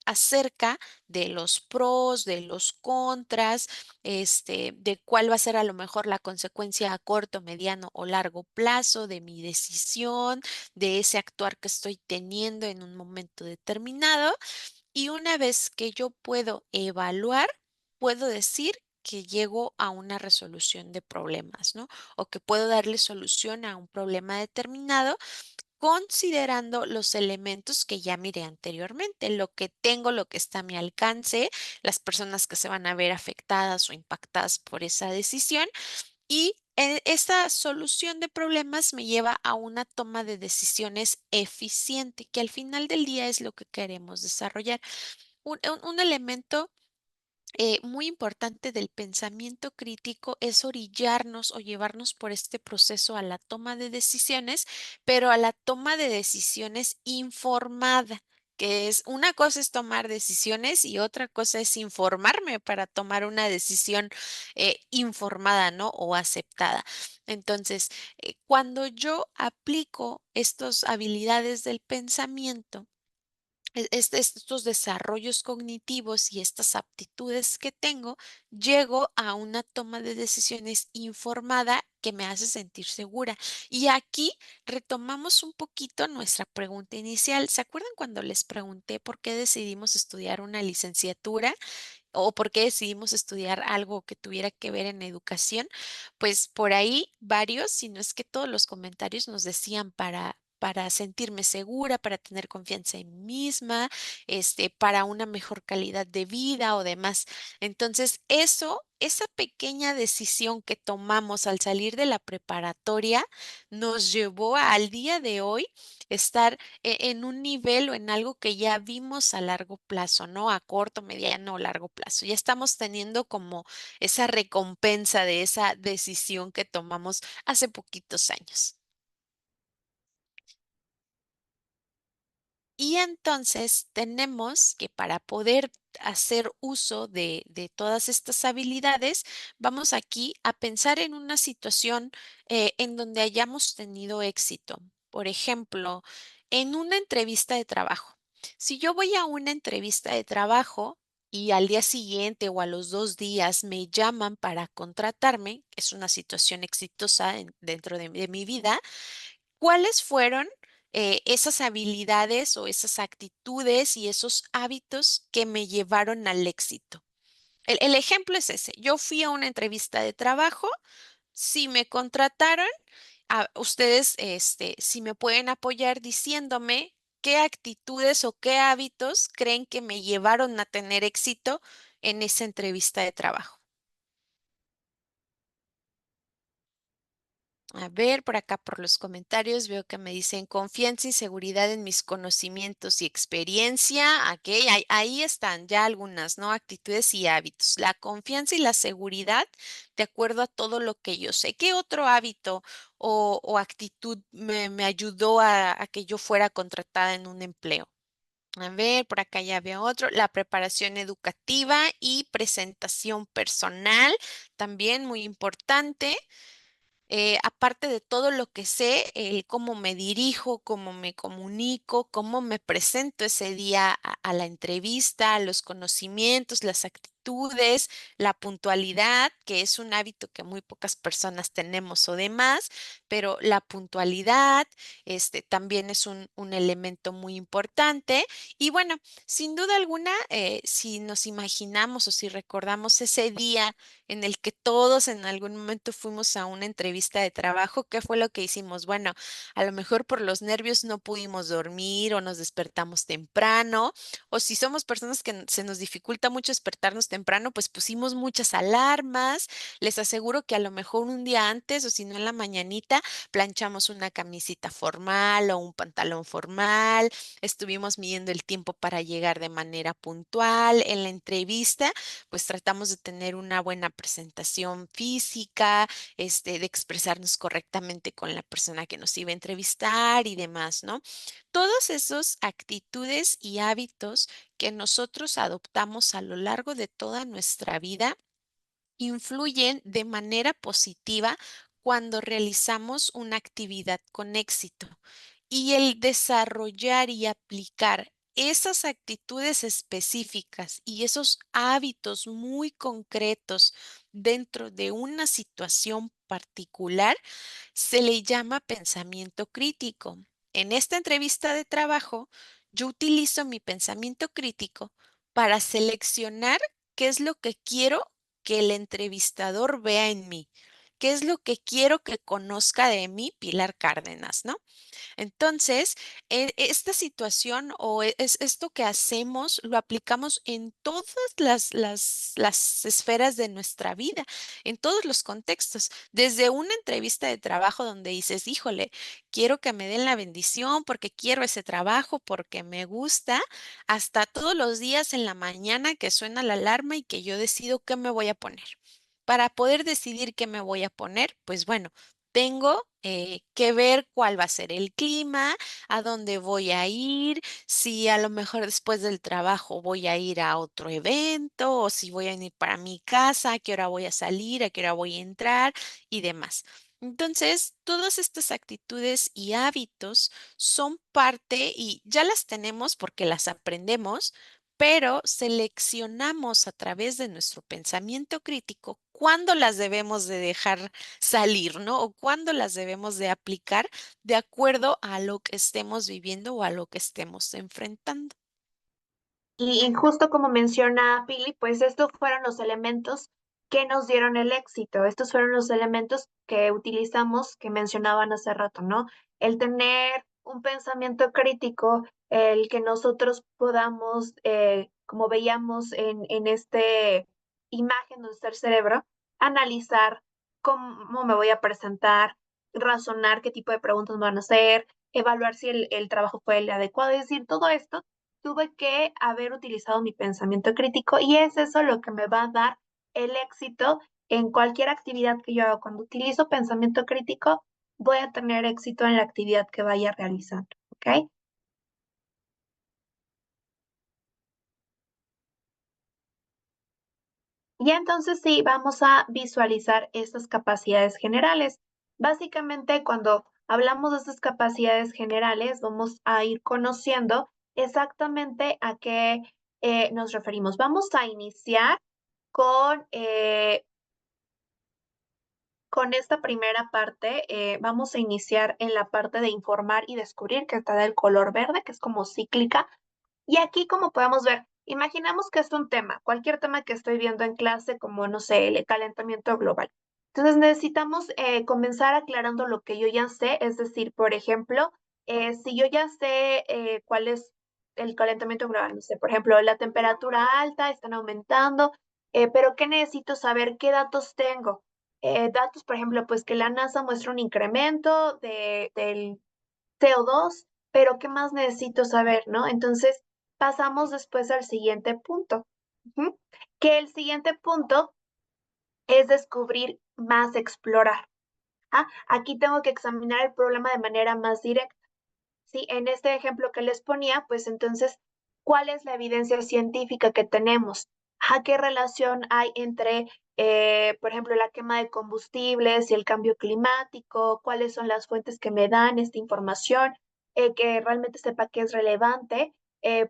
acerca de los pros, de los contras, de cuál va a ser a lo mejor la consecuencia a corto, mediano o largo plazo de mi decisión, de ese actuar que estoy teniendo en un momento determinado. Y una vez que yo puedo evaluar, puedo decir que llego a una resolución de problemas, ¿no? O que puedo darle solución a un problema determinado considerando los elementos que ya miré anteriormente, lo que tengo, lo que está a mi alcance, las personas que se van a ver afectadas o impactadas por esa decisión y esa solución de problemas me lleva a una toma de decisiones eficiente, que al final del día es lo que queremos desarrollar. Un elemento muy importante del pensamiento crítico es orillarnos o llevarnos por este proceso a la toma de decisiones, pero a la toma de decisiones informada, que es una cosa es tomar decisiones y otra cosa es informarme para tomar una decisión informada, ¿no? O aceptada. Entonces, cuando yo aplico estas habilidades del pensamiento, estos desarrollos cognitivos y estas aptitudes que tengo, llego a una toma de decisiones informada que me hace sentir segura. Y aquí retomamos un poquito nuestra pregunta inicial. ¿Se acuerdan cuando les pregunté por qué decidimos estudiar una licenciatura? ¿O por qué decidimos estudiar algo que tuviera que ver en educación? Pues por ahí varios, si no es que todos los comentarios nos decían para sentirme segura, para tener confianza en mí misma, para una mejor calidad de vida o demás. Entonces, esa pequeña decisión que tomamos al salir de la preparatoria nos llevó al día de hoy estar en un nivel o en algo que ya vimos a largo plazo, ¿no? A corto, mediano o largo plazo. Ya estamos teniendo como esa recompensa de esa decisión que tomamos hace poquitos años. Y entonces tenemos que para poder hacer uso de todas estas habilidades, vamos aquí a pensar en una situación en donde hayamos tenido éxito. Por ejemplo, en una entrevista de trabajo. Si yo voy a una entrevista de trabajo y al día siguiente o a los 2 días me llaman para contratarme, es una situación exitosa dentro de mi vida. ¿Cuáles fueron esas habilidades o esas actitudes y esos hábitos que me llevaron al éxito? El ejemplo es ese. Yo fui a una entrevista de trabajo, si me contrataron, ustedes, si me pueden apoyar diciéndome qué actitudes o qué hábitos creen que me llevaron a tener éxito en esa entrevista de trabajo. A ver, por acá por los comentarios veo que me dicen confianza y seguridad en mis conocimientos y experiencia. Ok, ahí están ya algunas, ¿no? Actitudes y hábitos. La confianza y la seguridad de acuerdo a todo lo que yo sé. ¿Qué otro hábito o actitud me ayudó a que yo fuera contratada en un empleo? A ver, por acá ya veo otro. La preparación educativa y presentación personal, también muy importante. Aparte de todo lo que sé, el cómo me dirijo, cómo me comunico, cómo me presento ese día a la entrevista, los conocimientos, las actitudes, la puntualidad, que es un hábito que muy pocas personas tenemos o demás, pero la puntualidad, también es un elemento muy importante. Y bueno, sin duda alguna, si nos imaginamos o si recordamos ese día en el que todos en algún momento fuimos a una entrevista de trabajo. ¿Qué fue lo que hicimos? Bueno, a lo mejor por los nervios no pudimos dormir o nos despertamos temprano, o si somos personas que se nos dificulta mucho despertarnos temprano, pues pusimos muchas alarmas. Les aseguro que a lo mejor un día antes o si no en la mañanita planchamos una camisita formal o un pantalón formal, estuvimos midiendo el tiempo para llegar de manera puntual en la entrevista, pues tratamos de tener una buena presentación física, de expresarnos correctamente con la persona que nos iba a entrevistar y demás, ¿no? Todas esas actitudes y hábitos que nosotros adoptamos a lo largo de toda nuestra vida influyen de manera positiva cuando realizamos una actividad con éxito. Y el desarrollar y aplicar esas actitudes específicas y esos hábitos muy concretos dentro de una situación particular se le llama pensamiento crítico. En esta entrevista de trabajo, yo utilizo mi pensamiento crítico para seleccionar qué es lo que quiero que el entrevistador vea en mí, qué es lo que quiero que conozca de mí Pilar Cárdenas, ¿no? Entonces, esta situación o es esto que hacemos, lo aplicamos en todas las esferas de nuestra vida, en todos los contextos, desde una entrevista de trabajo donde dices, híjole, quiero que me den la bendición porque quiero ese trabajo, porque me gusta, hasta todos los días en la mañana que suena la alarma y que yo decido qué me voy a poner. Para poder decidir qué me voy a poner, pues bueno, tengo que ver cuál va a ser el clima, a dónde voy a ir, si a lo mejor después del trabajo voy a ir a otro evento o si voy a ir para mi casa, a qué hora voy a salir, a qué hora voy a entrar y demás. Entonces, todas estas actitudes y hábitos son parte y ya las tenemos porque las aprendemos, pero seleccionamos a través de nuestro pensamiento crítico cuándo las debemos de dejar salir, ¿no? O cuándo las debemos de aplicar de acuerdo a lo que estemos viviendo o a lo que estemos enfrentando. Y justo como menciona Pili, pues estos fueron los elementos que nos dieron el éxito. Estos fueron los elementos que utilizamos, que mencionaban hace rato, ¿no? El tener un pensamiento crítico, el que nosotros podamos, como veíamos en este imagen de nuestro cerebro, analizar cómo me voy a presentar, razonar qué tipo de preguntas me van a hacer, evaluar si el trabajo fue el adecuado. Es decir, todo esto tuve que haber utilizado mi pensamiento crítico y es eso lo que me va a dar el éxito en cualquier actividad que yo haga. Cuando utilizo pensamiento crítico, voy a tener éxito en la actividad que vaya realizando, ¿ok? Y entonces sí, vamos a visualizar estas capacidades generales. Básicamente, cuando hablamos de estas capacidades generales, vamos a ir conociendo exactamente a qué nos referimos. Vamos a iniciar con, eh, con esta primera parte. Vamos a iniciar en la parte de informar y descubrir, que está del color verde, que es como cíclica. Y aquí, como podemos ver, imaginamos que es un tema, cualquier tema que estoy viendo en clase, como, no sé, el calentamiento global. Entonces necesitamos comenzar aclarando lo que yo ya sé, es decir, por ejemplo, si yo ya sé cuál es el calentamiento global, no sé, por ejemplo, la temperatura alta, están aumentando, pero ¿qué necesito saber? ¿Qué datos tengo? Datos, por ejemplo, pues que la NASA muestra un incremento del CO2, pero ¿qué más necesito saber, no? Entonces, pasamos después al siguiente punto, ujú, que el siguiente punto es descubrir más, explorar. Aquí tengo que examinar el problema de manera más directa. Sí, en este ejemplo que les ponía, pues entonces, ¿cuál es la evidencia científica que tenemos? ¿Qué relación hay entre, por ejemplo, la quema de combustibles y el cambio climático? ¿Cuáles son las fuentes que me dan esta información? Que realmente sepa que es relevante.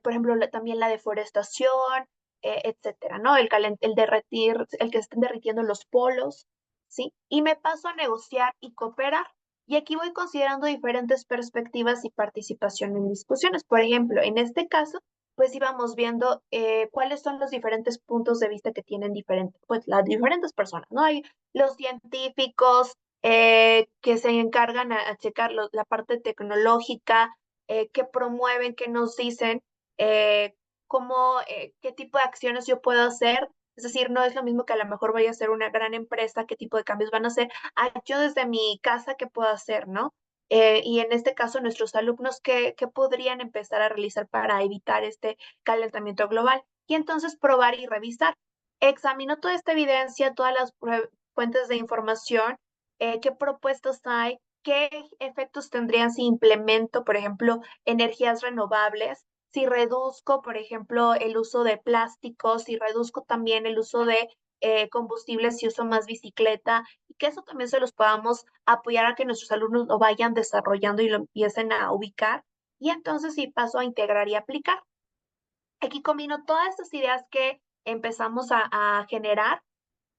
Por ejemplo, también la deforestación, etcétera, ¿no? El derretir, el que estén derritiendo los polos, ¿sí? Y me paso a negociar y cooperar. Y aquí voy considerando diferentes perspectivas y participación en discusiones. Por ejemplo, en este caso, pues íbamos viendo cuáles son los diferentes puntos de vista que tienen diferentes, pues las diferentes personas, ¿no? Hay los científicos que se encargan a checar la parte tecnológica, que promueven, que nos dicen eh, qué tipo de acciones yo puedo hacer. Es decir, no es lo mismo que a lo mejor vaya a ser una gran empresa, qué tipo de cambios van a hacer yo desde mi casa, ¿qué puedo hacer, no? Y en este caso, nuestros alumnos, ¿qué podrían empezar a realizar para evitar este calentamiento global? Y entonces probar y revisar. Examino toda esta evidencia, todas las fuentes de información, qué propuestas hay, qué efectos tendrían si implemento, por ejemplo, energías renovables, si reduzco, por ejemplo, el uso de plásticos, si reduzco también el uso de combustibles, si uso más bicicleta, y que eso también se los podamos apoyar a que nuestros alumnos lo vayan desarrollando y lo empiecen a ubicar. Y entonces sí paso a integrar y aplicar. Aquí combino todas estas ideas que empezamos a generar.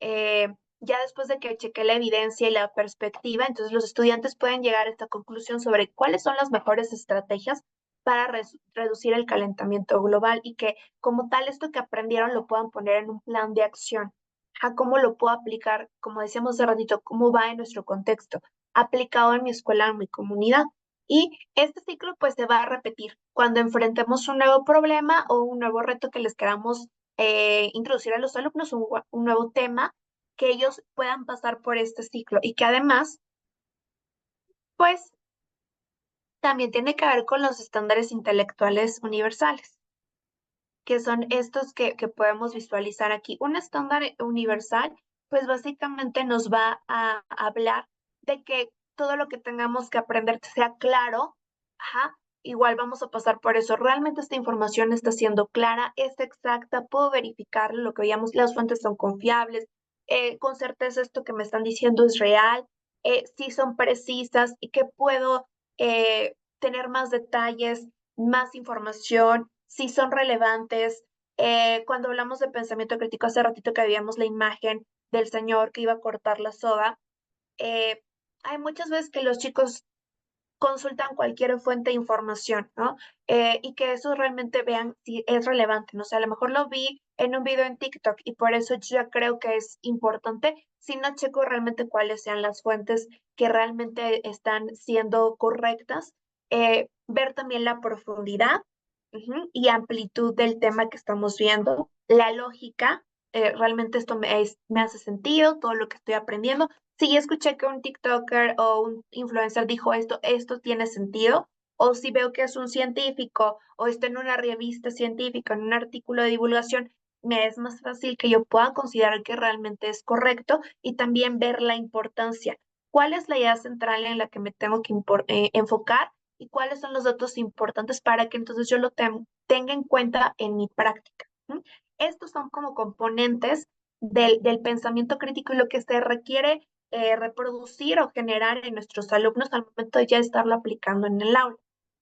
Ya después de que chequé la evidencia y la perspectiva, entonces los estudiantes pueden llegar a esta conclusión sobre cuáles son las mejores estrategias para reducir el calentamiento global y que como tal esto que aprendieron lo puedan poner en un plan de acción. ¿Cómo lo puedo aplicar? Como decíamos hace ratito, ¿cómo va en nuestro contexto? Aplicado en mi escuela, en mi comunidad. Y este ciclo pues se va a repetir cuando enfrentemos un nuevo problema o un nuevo reto que les queramos introducir a los alumnos, un nuevo tema, que ellos puedan pasar por este ciclo y que además, pues, también tiene que ver con los estándares intelectuales universales, que son estos que podemos visualizar aquí. Un estándar universal, pues básicamente nos va a hablar de que todo lo que tengamos que aprender sea claro. Igual vamos a pasar por eso. Realmente esta información está siendo clara, es exacta, puedo verificarlo, lo que veíamos, las fuentes son confiables, con certeza esto que me están diciendo es real. si son precisas y que puedo tener más detalles, más información, si son relevantes. Cuando hablamos de pensamiento crítico, hace ratito que veíamos la imagen del señor que iba a cortar la soga, eh, hay muchas veces que los chicos consultan cualquier fuente de información, ¿no? Y que eso realmente vean si es relevante, ¿no? O sea, a lo mejor lo vi en un video en TikTok y por eso yo ya creo que es importante, si no checo realmente cuáles sean las fuentes que realmente están siendo correctas, ver también la profundidad y amplitud del tema que estamos viendo, la lógica, realmente esto me hace sentido, todo lo que estoy aprendiendo. Si ya escuché que un TikToker o un influencer dijo esto tiene sentido, o si veo que es un científico o está en una revista científica, en un artículo de divulgación, me es más fácil que yo pueda considerar que realmente es correcto y también ver la importancia. ¿Cuál es la idea central en la que me tengo que enfocar y cuáles son los datos importantes para que entonces yo lo tenga en cuenta en mi práctica? ¿Mm? Estos son como componentes del pensamiento crítico y lo que se requiere reproducir o generar en nuestros alumnos al momento de ya estarlo aplicando en el aula.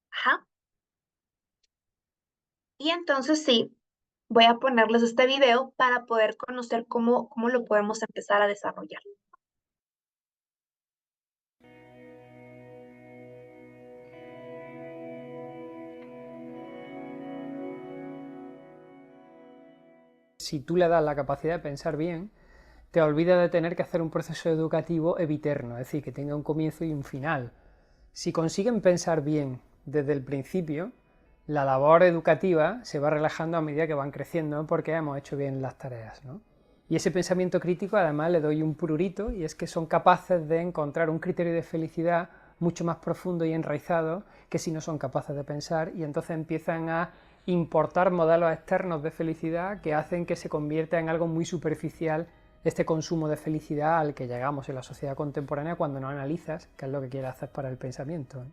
Ajá. Y entonces sí, voy a ponerles este video para poder conocer cómo lo podemos empezar a desarrollar. Si tú le das la capacidad de pensar bien, te olvidas de tener que hacer un proceso educativo eviterno, es decir, que tenga un comienzo y un final. Si consiguen pensar bien desde el principio, la labor educativa se va relajando a medida que van creciendo porque hemos hecho bien las tareas, ¿no? Y ese pensamiento crítico además le doy un prurito, y es que son capaces de encontrar un criterio de felicidad mucho más profundo y enraizado que si no son capaces de pensar, y entonces empiezan a importar modelos externos de felicidad que hacen que se convierta en algo muy superficial este consumo de felicidad al que llegamos en la sociedad contemporánea cuando no analizas qué es lo que quieres hacer para el pensamiento.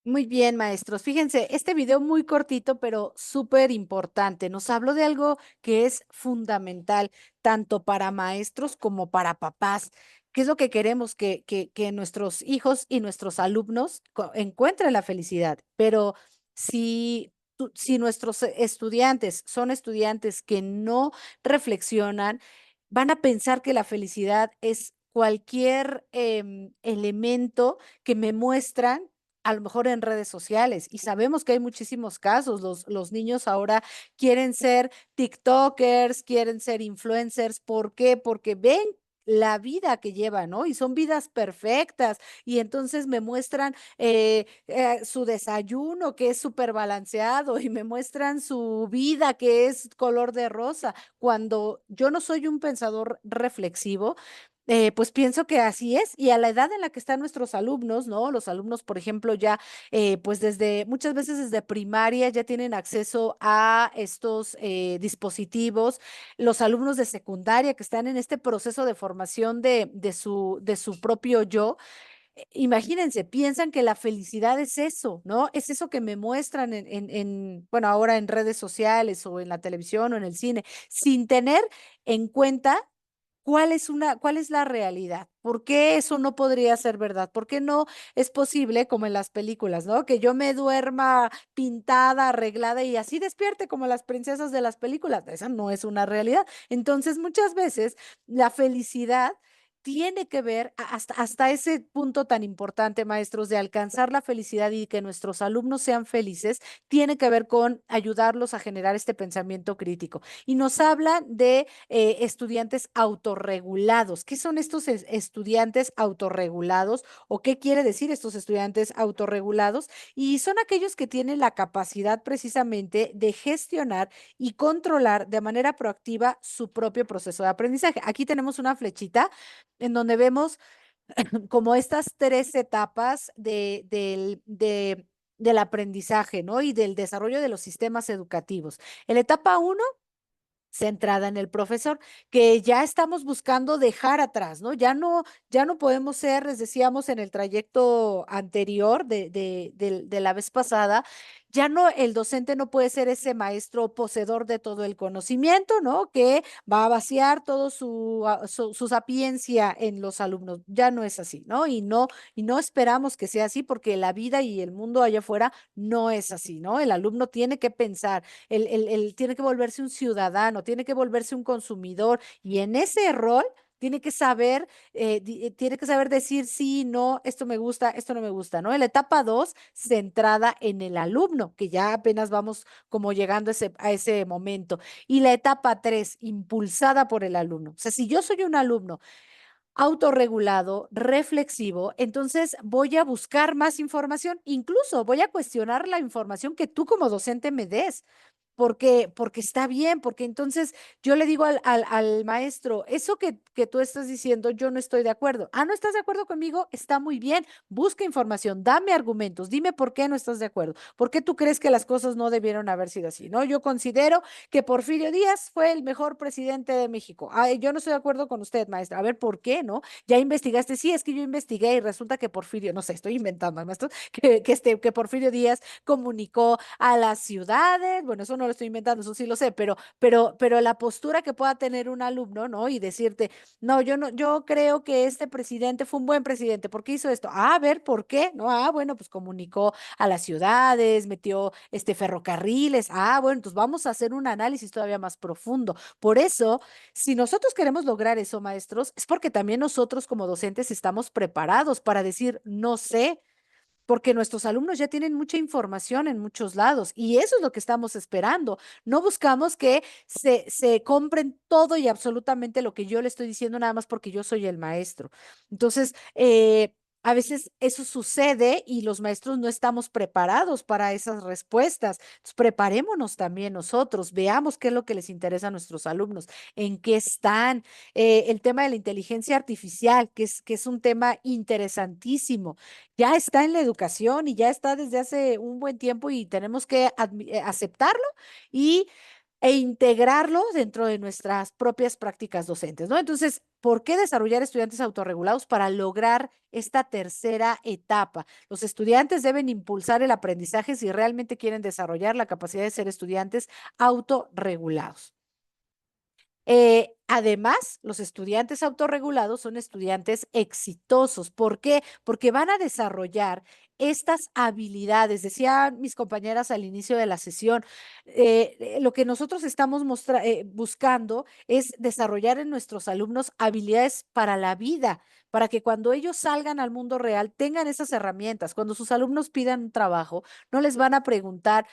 Muy bien, maestros. Fíjense, este video muy cortito, pero súper importante. Nos habló de algo que es fundamental, tanto para maestros como para papás. ¿Qué es lo que queremos? Que nuestros hijos y nuestros alumnos encuentren la felicidad. Pero si nuestros estudiantes son estudiantes que no reflexionan, van a pensar que la felicidad es cualquier elemento que me muestran a lo mejor en redes sociales. Y sabemos que hay muchísimos casos. Los niños ahora quieren ser TikTokers, quieren ser influencers. ¿Por qué? Porque ven la vida que llevan, ¿no? Y son vidas perfectas. Y entonces me muestran su desayuno que es súper balanceado y me muestran su vida que es color de rosa. Cuando yo no soy un pensador reflexivo, pues pienso que así es, y a la edad en la que están nuestros alumnos, ¿no? Los alumnos, por ejemplo, ya, pues muchas veces desde primaria ya tienen acceso a estos dispositivos, los alumnos de secundaria que están en este proceso de formación de su propio yo. Imagínense, piensan que la felicidad es eso, ¿no? Es eso que me muestran bueno, ahora en redes sociales o en la televisión o en el cine, sin tener en cuenta cuál es la realidad. ¿Por qué eso no podría ser verdad? ¿Por qué no es posible, como en las películas, ¿no? Que yo me duerma pintada, arreglada y así despierte como las princesas de las películas. Esa no es una realidad. Entonces, muchas veces la felicidad tiene que ver hasta ese punto tan importante, maestros, de alcanzar la felicidad y que nuestros alumnos sean felices, tiene que ver con ayudarlos a generar este pensamiento crítico. Y nos hablan de estudiantes autorregulados. ¿Qué son estos estudiantes autorregulados o qué quiere decir estos estudiantes autorregulados? Y son aquellos que tienen la capacidad precisamente de gestionar y controlar de manera proactiva su propio proceso de aprendizaje. Aquí tenemos una flechita en donde vemos como estas tres etapas del aprendizaje, ¿no? Y del desarrollo de los sistemas educativos. En la etapa uno, centrada en el profesor, que ya estamos buscando dejar atrás, ¿no? Ya no podemos ser, les decíamos en el trayecto anterior de la vez pasada, ya no, el docente no puede ser ese maestro poseedor de todo el conocimiento, ¿no? Que va a vaciar todo su sapiencia en los alumnos. Ya no es así, ¿no? Y no esperamos que sea así porque la vida y el mundo allá afuera no es así, ¿no? El alumno tiene que pensar, tiene que volverse un ciudadano, tiene que volverse un consumidor y en ese rol tiene que saber decir sí, no, esto me gusta, esto no me gusta, ¿no? En la etapa 2, centrada en el alumno, que ya apenas vamos como llegando a ese momento. Y la etapa 3, impulsada por el alumno. O sea, si yo soy un alumno autorregulado, reflexivo, entonces voy a buscar más información, incluso voy a cuestionar la información que tú como docente me des porque está bien, porque entonces yo le digo al maestro, eso que tú estás diciendo, yo no estoy de acuerdo. Ah, ¿no estás de acuerdo conmigo? Está muy bien. Busca información, dame argumentos, dime por qué no estás de acuerdo. ¿Por qué tú crees que las cosas no debieron haber sido así? ¿No? Yo considero que Porfirio Díaz fue el mejor presidente de México. Ay, yo no estoy de acuerdo con usted, maestra. A ver, ¿por qué, no? Ya investigaste. Sí, es que yo investigué y resulta que Porfirio, no sé, estoy inventando, maestro, que Porfirio Díaz comunicó a las ciudades, bueno, eso no lo estoy inventando, eso sí lo sé, pero la postura que pueda tener un alumno, ¿no? Y decirte, no, yo creo que este presidente fue un buen presidente, ¿por qué hizo esto? Ah, a ver, ¿por qué? No, ah, bueno, pues comunicó a las ciudades, metió ferrocarriles, ah, bueno, entonces vamos a hacer un análisis todavía más profundo. Por eso, si nosotros queremos lograr eso, maestros, es porque también nosotros como docentes estamos preparados para decir, no sé, porque nuestros alumnos ya tienen mucha información en muchos lados y eso es lo que estamos esperando. No buscamos que se compren todo y absolutamente lo que yo le estoy diciendo nada más porque yo soy el maestro. Entonces, a veces eso sucede y los maestros no estamos preparados para esas respuestas. Entonces, preparémonos también nosotros, veamos qué es lo que les interesa a nuestros alumnos, en qué están. El tema de la inteligencia artificial, que es un tema interesantísimo, ya está en la educación y ya está desde hace un buen tiempo y tenemos que aceptarlo y, e integrarlo dentro de nuestras propias prácticas docentes, ¿no? Entonces, ¿por qué desarrollar estudiantes autorregulados para lograr esta tercera etapa? Los estudiantes deben impulsar el aprendizaje si realmente quieren desarrollar la capacidad de ser estudiantes autorregulados. Además, los estudiantes autorregulados son estudiantes exitosos. ¿Por qué? Porque van a desarrollar estas habilidades. Decían mis compañeras al inicio de la sesión, lo que nosotros estamos buscando es desarrollar en nuestros alumnos habilidades para la vida, para que cuando ellos salgan al mundo real tengan esas herramientas. Cuando sus alumnos pidan un trabajo, no les van a preguntar,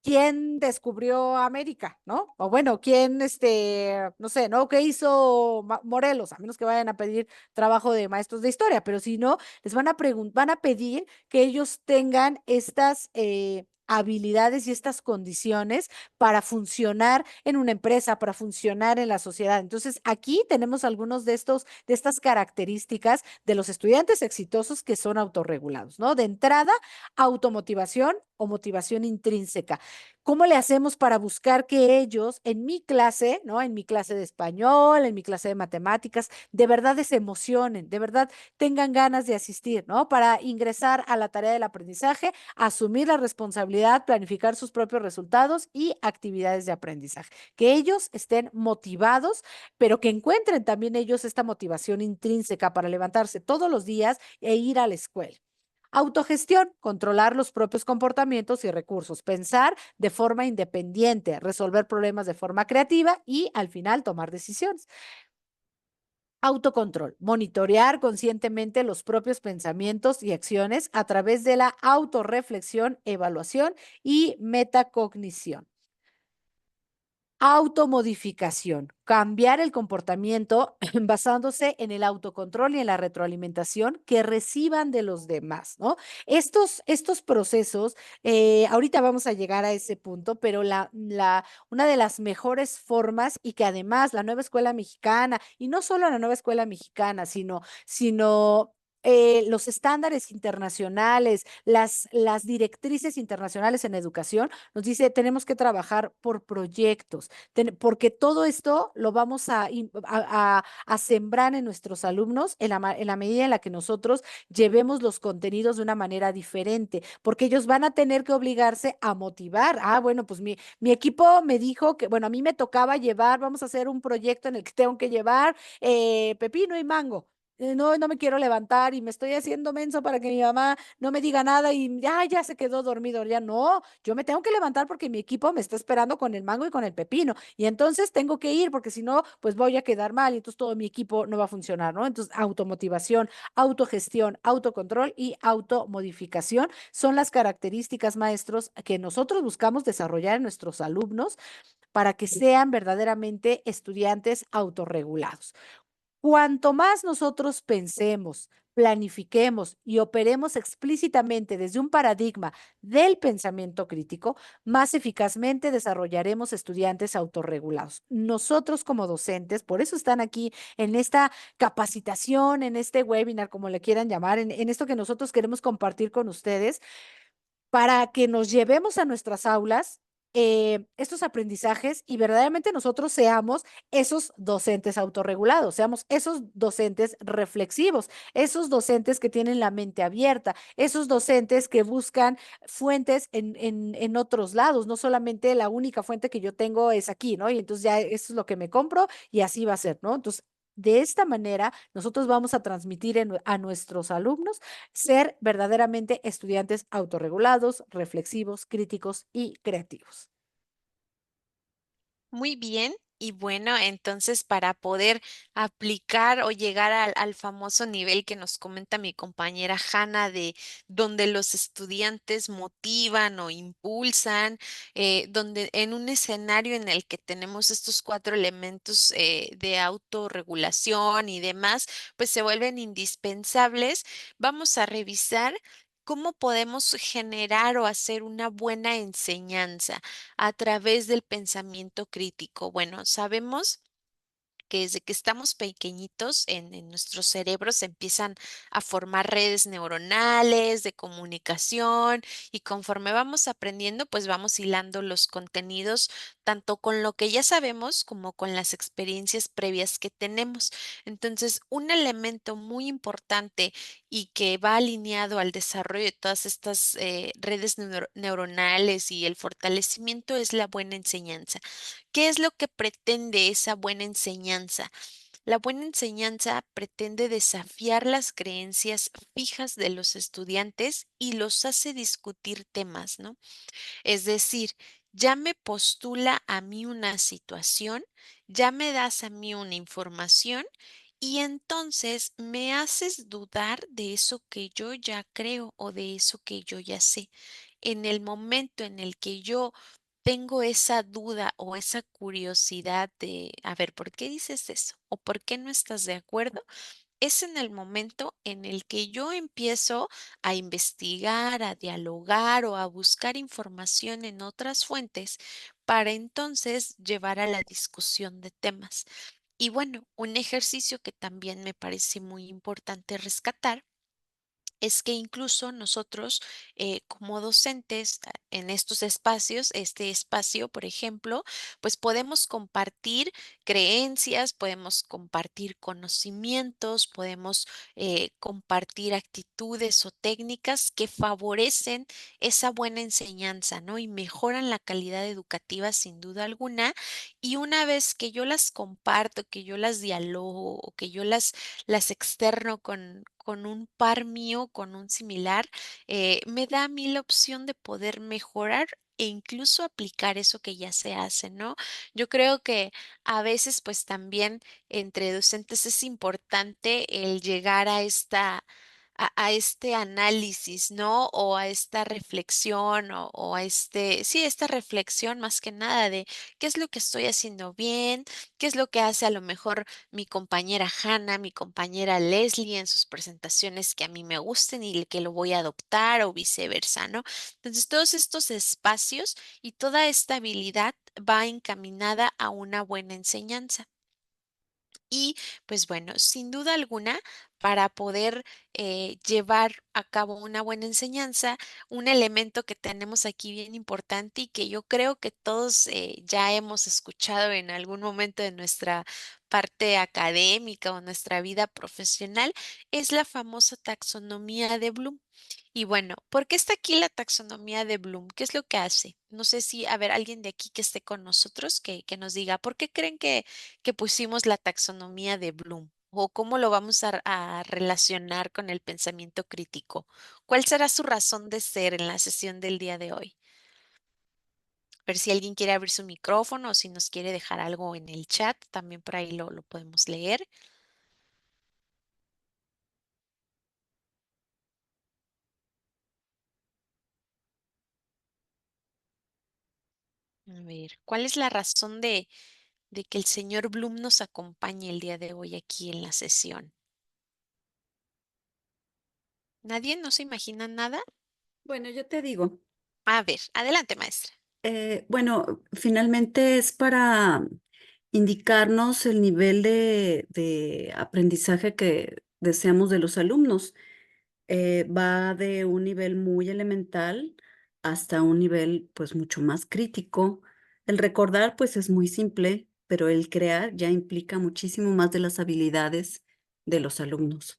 quién descubrió América, ¿no? O bueno, quién, no sé, ¿no? ¿Qué hizo Morelos? A menos que vayan a pedir trabajo de maestros de historia, pero si no, les van a pedir que ellos tengan estas habilidades y estas condiciones para funcionar en una empresa, para funcionar en la sociedad. Entonces, aquí tenemos algunos de estas características de los estudiantes exitosos que son autorregulados, ¿no? De entrada, automotivación o motivación intrínseca. ¿Cómo le hacemos para buscar que ellos en mi clase, ¿no? En mi clase de español, en mi clase de matemáticas, de verdad se emocionen, de verdad tengan ganas de asistir, ¿no? Para ingresar a la tarea del aprendizaje, asumir la responsabilidad, planificar sus propios resultados y actividades de aprendizaje. Que ellos estén motivados, pero que encuentren también ellos esta motivación intrínseca para levantarse todos los días e ir a la escuela. Autogestión, controlar los propios comportamientos y recursos, pensar de forma independiente, resolver problemas de forma creativa y al final tomar decisiones. Autocontrol, monitorear conscientemente los propios pensamientos y acciones a través de la autorreflexión, evaluación y metacognición. Automodificación, cambiar el comportamiento basándose en el autocontrol y en la retroalimentación que reciban de los demás, ¿no? Estos procesos, ahorita vamos a llegar a ese punto, pero una de las mejores formas y que además la nueva escuela mexicana, y no solo la nueva escuela mexicana, sino los estándares internacionales, las directrices internacionales en educación, nos dice tenemos que trabajar por proyectos, porque todo esto lo vamos a sembrar en nuestros alumnos en la medida en la que nosotros llevemos los contenidos de una manera diferente, porque ellos van a tener que obligarse a motivar. Ah, bueno, pues mi equipo me dijo que, bueno, a mí me tocaba llevar, vamos a hacer un proyecto en el que tengo que llevar pepino y mango. No, no me quiero levantar y me estoy haciendo menso para que mi mamá no me diga nada y ya se quedó dormido. Ya no, yo me tengo que levantar porque mi equipo me está esperando con el mango y con el pepino. Y entonces tengo que ir porque si no, pues voy a quedar mal y entonces todo mi equipo no va a funcionar, ¿no? Entonces, automotivación, autogestión, autocontrol y automodificación son las características, maestros, que nosotros buscamos desarrollar en nuestros alumnos para que sean verdaderamente estudiantes autorregulados. Cuanto más nosotros pensemos, planifiquemos y operemos explícitamente desde un paradigma del pensamiento crítico, más eficazmente desarrollaremos estudiantes autorregulados. Nosotros como docentes, por eso están aquí en esta capacitación, en este webinar, como le quieran llamar, en esto que nosotros queremos compartir con ustedes, para que nos llevemos a nuestras aulas estos aprendizajes y verdaderamente nosotros seamos esos docentes autorregulados, seamos esos docentes reflexivos, esos docentes que tienen la mente abierta, esos docentes que buscan fuentes en otros lados, no solamente la única fuente que yo tengo es aquí, ¿no? Y entonces ya eso es lo que me compro y así va a ser, ¿no? Entonces, de esta manera, nosotros vamos a transmitir a nuestros alumnos ser verdaderamente estudiantes autorregulados, reflexivos, críticos y creativos. Muy bien. Y bueno, entonces para poder aplicar o llegar al famoso nivel que nos comenta mi compañera Hanna, de donde los estudiantes motivan o impulsan, donde en un escenario en el que tenemos estos cuatro elementos de autorregulación y demás, pues se vuelven indispensables. Vamos a revisar cómo podemos generar o hacer una buena enseñanza a través del pensamiento crítico. Bueno, sabemos que desde que estamos pequeñitos en nuestros cerebros se empiezan a formar redes neuronales de comunicación y conforme vamos aprendiendo, pues vamos hilando los contenidos tanto con lo que ya sabemos como con las experiencias previas que tenemos. Entonces, un elemento muy importante y que va alineado al desarrollo de todas estas redes neuronales y el fortalecimiento es la buena enseñanza. ¿Qué es lo que pretende esa buena enseñanza? La buena enseñanza pretende desafiar las creencias fijas de los estudiantes y los hace discutir temas, ¿no? Es decir, ya me postula a mí una situación, ya me das a mí una información y entonces me haces dudar de eso que yo ya creo o de eso que yo ya sé. En el momento en el que yo tengo esa duda o esa curiosidad de, a ver, ¿por qué dices eso? ¿O por qué no estás de acuerdo? Es en el momento en el que yo empiezo a investigar, a dialogar o a buscar información en otras fuentes para entonces llevar a la discusión de temas. Y bueno, un ejercicio que también me parece muy importante rescatar es que incluso nosotros como docentes en estos espacios, este espacio, por ejemplo, pues podemos compartir creencias, podemos compartir conocimientos, podemos compartir actitudes o técnicas que favorecen esa buena enseñanza, ¿no? Y mejoran la calidad educativa sin duda alguna. Y una vez que yo las comparto, que yo las dialogo o que yo las externo con un par mío, con un similar, me da a mí la opción de poder mejorar e incluso aplicar eso que ya se hace, ¿no? Yo creo que a veces, pues también entre docentes es importante el llegar a a este análisis, ¿no? O a esta reflexión o a sí, esta reflexión más que nada de qué es lo que estoy haciendo bien, qué es lo que hace a lo mejor mi compañera Hannah, mi compañera Leslie en sus presentaciones que a mí me gusten y que lo voy a adoptar o viceversa, ¿no? Entonces, todos estos espacios y toda esta habilidad va encaminada a una buena enseñanza. Y pues bueno, sin duda alguna, para poder llevar a cabo una buena enseñanza, un elemento que tenemos aquí bien importante y que yo creo que todos ya hemos escuchado en algún momento de nuestra parte académica o nuestra vida profesional, es la famosa taxonomía de Bloom. Y bueno, ¿por qué está aquí la taxonomía de Bloom? ¿Qué es lo que hace? No sé si, a ver, alguien de aquí que esté con nosotros que nos diga, ¿por qué creen que pusimos la taxonomía de Bloom? ¿O cómo lo vamos a relacionar con el pensamiento crítico? ¿Cuál será su razón de ser en la sesión del día de hoy? A ver si alguien quiere abrir su micrófono o si nos quiere dejar algo en el chat, también por ahí lo podemos leer. A ver, ¿cuál es la razón de que el señor Bloom nos acompañe el día de hoy aquí en la sesión? ¿Nadie no se imagina nada? Bueno, yo te digo, A ver, adelante, maestra. bueno, finalmente es para indicarnos el nivel de aprendizaje que deseamos de los alumnos. Va de un nivel muy elemental hasta un nivel pues mucho más crítico. El recordar pues es muy simple, pero el crear ya implica muchísimo más de las habilidades de los alumnos.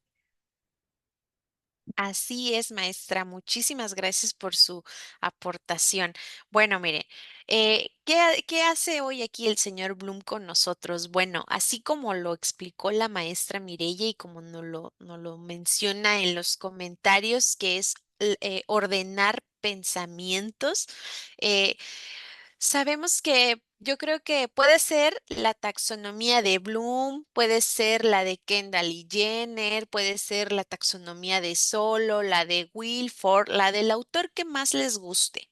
Así es, maestra. Muchísimas gracias por su aportación. Bueno, mire, ¿qué hace hoy aquí el señor Bloom con nosotros? Bueno, así como lo explicó la maestra Mireya y como nos lo menciona en los comentarios, que es ordenar pensamientos. eh, Sabemos que yo creo que puede ser la taxonomía de Bloom, puede ser la de Kendall y Jenner, puede ser la taxonomía de Solo, la de Wilford, la del autor que más les guste.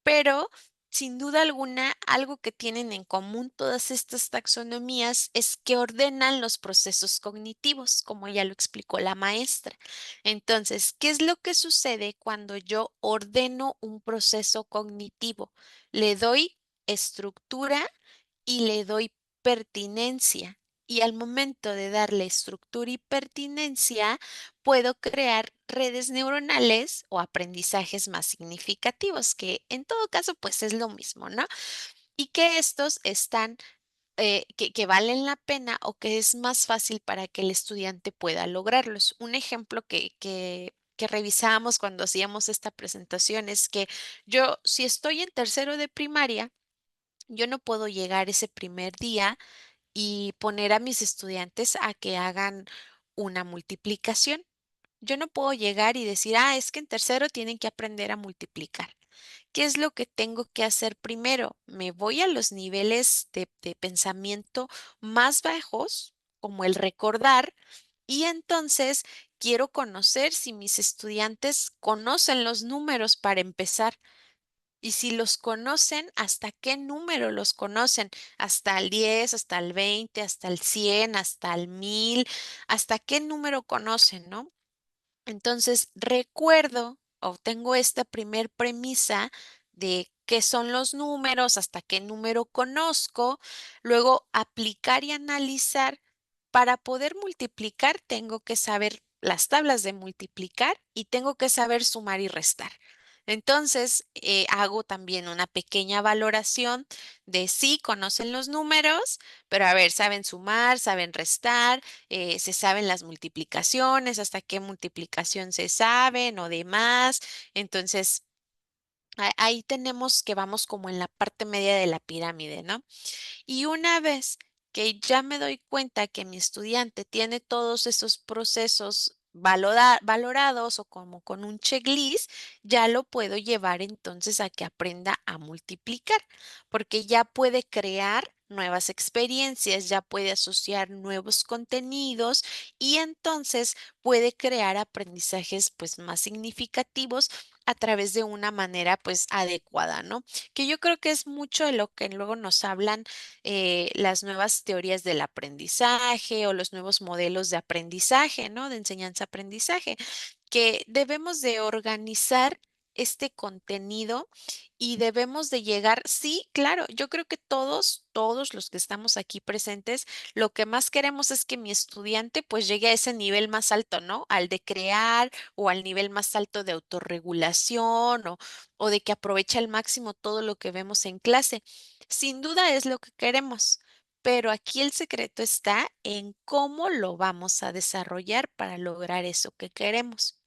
Pero, sin duda alguna, algo que tienen en común todas estas taxonomías es que ordenan los procesos cognitivos, como ya lo explicó la maestra. Entonces, ¿qué es lo que sucede cuando yo ordeno un proceso cognitivo? Le doy estructura y le doy pertinencia. Y al momento de darle estructura y pertinencia, puedo crear redes neuronales o aprendizajes más significativos, que en todo caso, pues es lo mismo, ¿no? Y que estos están, que valen la pena o que es más fácil para que el estudiante pueda lograrlos. Un ejemplo que revisábamos cuando hacíamos esta presentación es que yo, si estoy en tercero de primaria, yo no puedo llegar ese primer día y poner a mis estudiantes a que hagan una multiplicación. Yo no puedo llegar y decir, es que en tercero tienen que aprender a multiplicar. ¿Qué es lo que tengo que hacer primero? Me voy a los niveles de pensamiento más bajos, como el recordar, y entonces quiero conocer si mis estudiantes conocen los números para empezar. Y si los conocen, ¿hasta qué número los conocen? ¿Hasta el 10, hasta el 20, hasta el 100, hasta el 1000? ¿Hasta qué número conocen, no? Entonces, recuerdo o tengo esta primer premisa de qué son los números, hasta qué número conozco, luego aplicar y analizar. Para poder multiplicar, tengo que saber las tablas de multiplicar y tengo que saber sumar y restar. Entonces, hago también una pequeña valoración de si conocen los números, pero a ver, saben sumar, saben restar, se saben las multiplicaciones, hasta qué multiplicación se saben o demás. Entonces, ahí tenemos que vamos como en la parte media de la pirámide, ¿no? Y una vez que ya me doy cuenta que mi estudiante tiene todos esos procesos valorados o como con un checklist, ya lo puedo llevar entonces a que aprenda a multiplicar, porque ya puede crear nuevas experiencias, ya puede asociar nuevos contenidos y entonces puede crear aprendizajes pues más significativos a través de una manera pues adecuada, ¿no? Que yo creo que es mucho de lo que luego nos hablan las nuevas teorías del aprendizaje o los nuevos modelos de aprendizaje, ¿no? De enseñanza-aprendizaje, que debemos de organizar este contenido y debemos de llegar, sí, claro, yo creo que todos los que estamos aquí presentes, lo que más queremos es que mi estudiante pues llegue a ese nivel más alto, ¿no? Al de crear o al nivel más alto de autorregulación o de que aproveche al máximo todo lo que vemos en clase. Sin duda es lo que queremos. Pero aquí el secreto está en cómo lo vamos a desarrollar para lograr eso que queremos.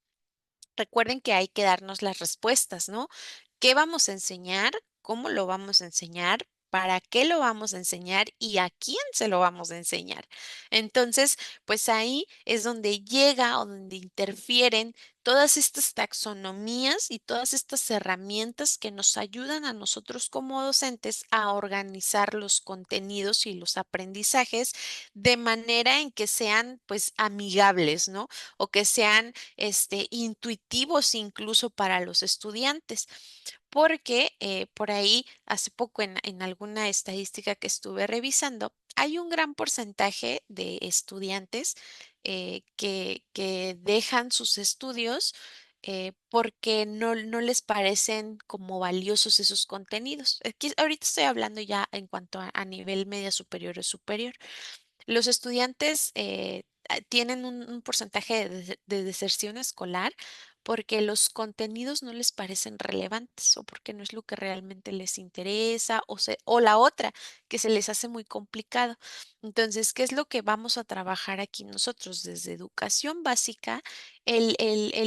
Recuerden que hay que darnos las respuestas, ¿no? ¿Qué vamos a enseñar? ¿Cómo lo vamos a enseñar? ¿Para qué lo vamos a enseñar? ¿Y a quién se lo vamos a enseñar? Entonces, pues ahí es donde llega o donde interfieren todas estas taxonomías y todas estas herramientas que nos ayudan a nosotros como docentes a organizar los contenidos y los aprendizajes de manera en que sean pues amigables, ¿no? O que sean intuitivos incluso para los estudiantes, porque por ahí hace poco en alguna estadística que estuve revisando, hay un gran porcentaje de estudiantes que dejan sus estudios porque no les parecen como valiosos esos contenidos. Aquí, ahorita estoy hablando ya en cuanto a nivel media superior o superior. Los estudiantes tienen un porcentaje de deserción escolar porque los contenidos no les parecen relevantes o porque no es lo que realmente les interesa o la otra, que se les hace muy complicado. Entonces, ¿qué es lo que vamos a trabajar aquí nosotros? Desde educación básica, el